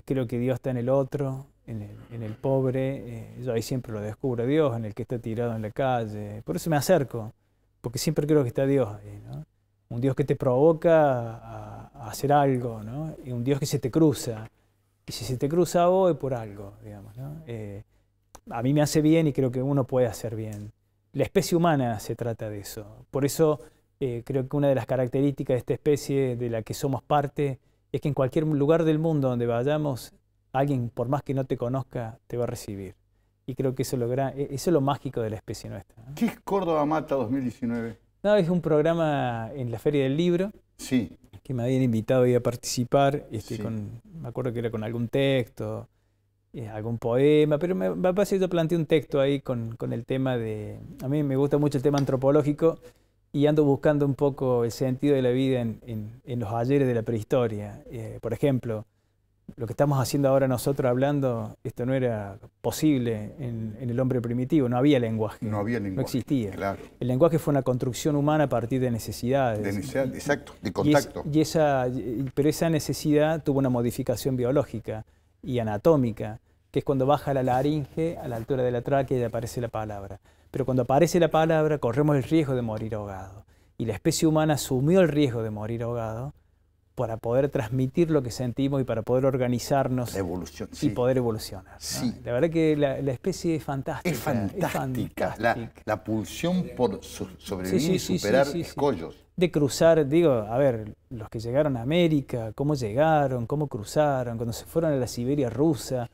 creo que Dios está en el otro, en el pobre. Yo ahí siempre lo descubro, Dios, en el que está tirado en la calle. Por eso me acerco, porque siempre creo que está Dios ahí, ¿no? Un Dios que te provoca a hacer algo, ¿no? Y un Dios que se te cruza. Y si se te cruza a vos es por algo, digamos, ¿no? A mí me hace bien y creo que uno puede hacer bien. La especie humana se trata de eso. Por eso creo que una de las características de esta especie de la que somos parte es que en cualquier lugar del mundo donde vayamos, alguien, por más que no te conozca, te va a recibir. Y creo que eso es lo mágico de la especie nuestra, ¿no? ¿Qué es Córdoba Mata 2019? No, es un programa en la Feria del Libro. Sí. Que me habían invitado a participar, Sí. me acuerdo que era con algún texto, algún poema, pero me parece que yo planteé un texto ahí con el tema de... A mí me gusta mucho el tema antropológico y ando buscando un poco el sentido de la vida en los ayeres de la prehistoria. Por ejemplo, lo que estamos haciendo ahora nosotros hablando, esto no era posible en el hombre primitivo, no había lenguaje. No había lenguaje. No existía. Claro. El lenguaje fue una construcción humana a partir de necesidades. De necesidad, exacto, de contacto. Pero esa necesidad tuvo una modificación biológica y anatómica, que es cuando baja la laringe a la altura de la tráquea y aparece la palabra. Pero cuando aparece la palabra corremos el riesgo de morir ahogado. Y la especie humana asumió el riesgo de morir ahogado para poder transmitir lo que sentimos y para poder organizarnos y poder evolucionar, ¿no? Sí. La verdad que la especie es fantástica. Es fantástica. La pulsión por sobrevivir y superar escollos. De cruzar, digo, a ver, los que llegaron a América, cómo llegaron, cómo cruzaron, cuando se fueron a la Siberia rusa,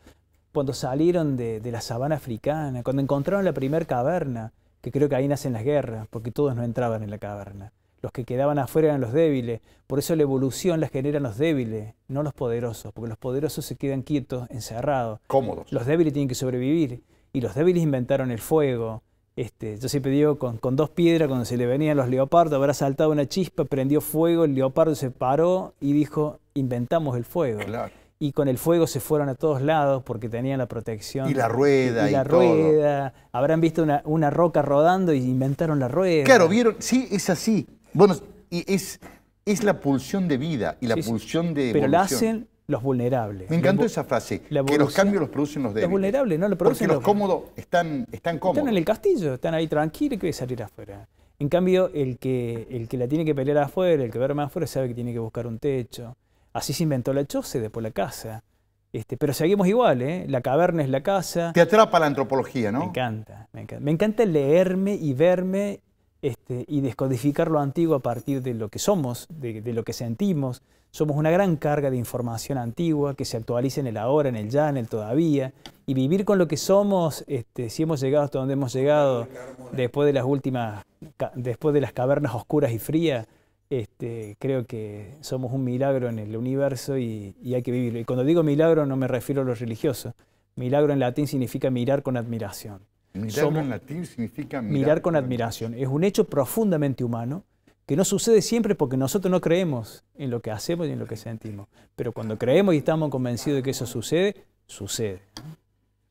cuando salieron de la sabana africana, cuando encontraron la primer caverna, que creo que ahí nacen las guerras, porque todos no entraban en la caverna. Los que quedaban afuera eran los débiles. Por eso la evolución la generan los débiles, no los poderosos, porque los poderosos se quedan quietos, encerrados. Cómodos. Los débiles tienen que sobrevivir. Y los débiles inventaron el fuego. Yo siempre digo, con 2 piedras, cuando se le venían los leopardos, habrá saltado una chispa, prendió fuego, el leopardo se paró y dijo, inventamos el fuego. Claro. Y con el fuego se fueron a todos lados porque tenían la protección. Y la rueda. Y la rueda. Habrán visto una roca rodando y inventaron la rueda. Claro, vieron, sí, es así. Bueno, y es la pulsión de vida y la pulsión de evolución. Pero los vulnerables. Me encantó esa frase, que los cambios los producen los débiles. Los vulnerables no lo producen. Porque los cómodos están cómodos. Están en el castillo, están ahí tranquilos y que salir afuera. En cambio, el que la tiene que pelear afuera, el que duerme afuera, sabe que tiene que buscar un techo. Así se inventó la choza y después la casa. Pero seguimos igual, ¿eh? La caverna es la casa. Te atrapa la antropología, ¿no? Me encanta, me encanta. Me encanta leerme y verme y descodificar lo antiguo a partir de lo que somos, de lo que sentimos. Somos una gran carga de información antigua que se actualiza en el ahora, en el ya, en el todavía. Y vivir con lo que somos, si hemos llegado hasta donde hemos llegado, después de las cavernas oscuras y frías, creo que somos un milagro en el universo y hay que vivirlo. Y cuando digo milagro no me refiero a lo religioso. Milagro en latín significa mirar con admiración. Milagro en latín significa mirar con admiración. Es un hecho profundamente humano que no sucede siempre porque nosotros no creemos en lo que hacemos y en lo que sentimos. Pero cuando creemos y estamos convencidos de que eso sucede, sucede.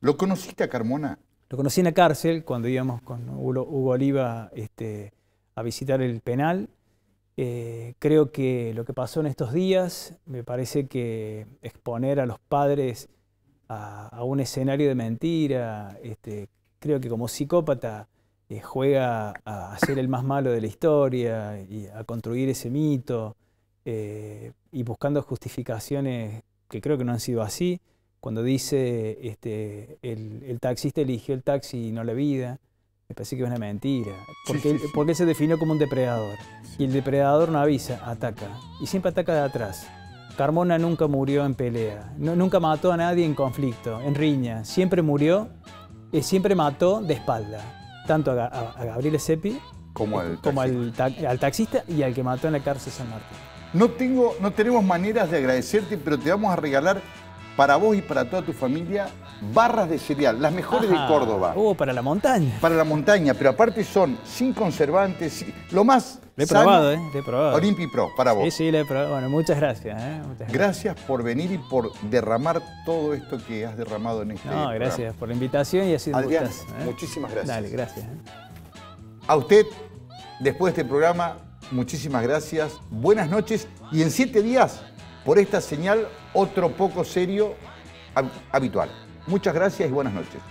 ¿Lo conociste a Carmona? Lo conocí en la cárcel cuando íbamos con Hugo Oliva a visitar el penal. Creo que lo que pasó en estos días, me parece que exponer a los padres a un escenario de mentira, creo que como psicópata juega a ser el más malo de la historia y a construir ese mito y buscando justificaciones que creo que no han sido así. Cuando dice el taxista eligió el taxi y no la vida, me parece que es una mentira. Porque él se definió como un depredador. Y el depredador no avisa, ataca. Y siempre ataca de atrás. Carmona nunca murió en pelea. Nunca mató a nadie en conflicto, en riña. Siempre mató de espalda. Tanto a Gabriel Seppi como al taxista y al que mató en la cárcel San Martín. No tenemos maneras de agradecerte, pero te vamos a regalar para vos y para toda tu familia barras de cereal, las mejores de Córdoba. Para la montaña. Para la montaña, pero aparte son sin conservantes, lo más Lo he probado, lo he probado. Olympic Pro, para vos. Sí, lo he probado. Bueno, muchas gracias. Gracias por venir y por derramar todo esto que has derramado en este programa. Gracias por la invitación y así de Adrián, gustas, muchísimas gracias. Dale, gracias. A usted, después de este programa, muchísimas gracias. Buenas noches y en 7 días, por esta señal, otro poco serio habitual. Muchas gracias y buenas noches.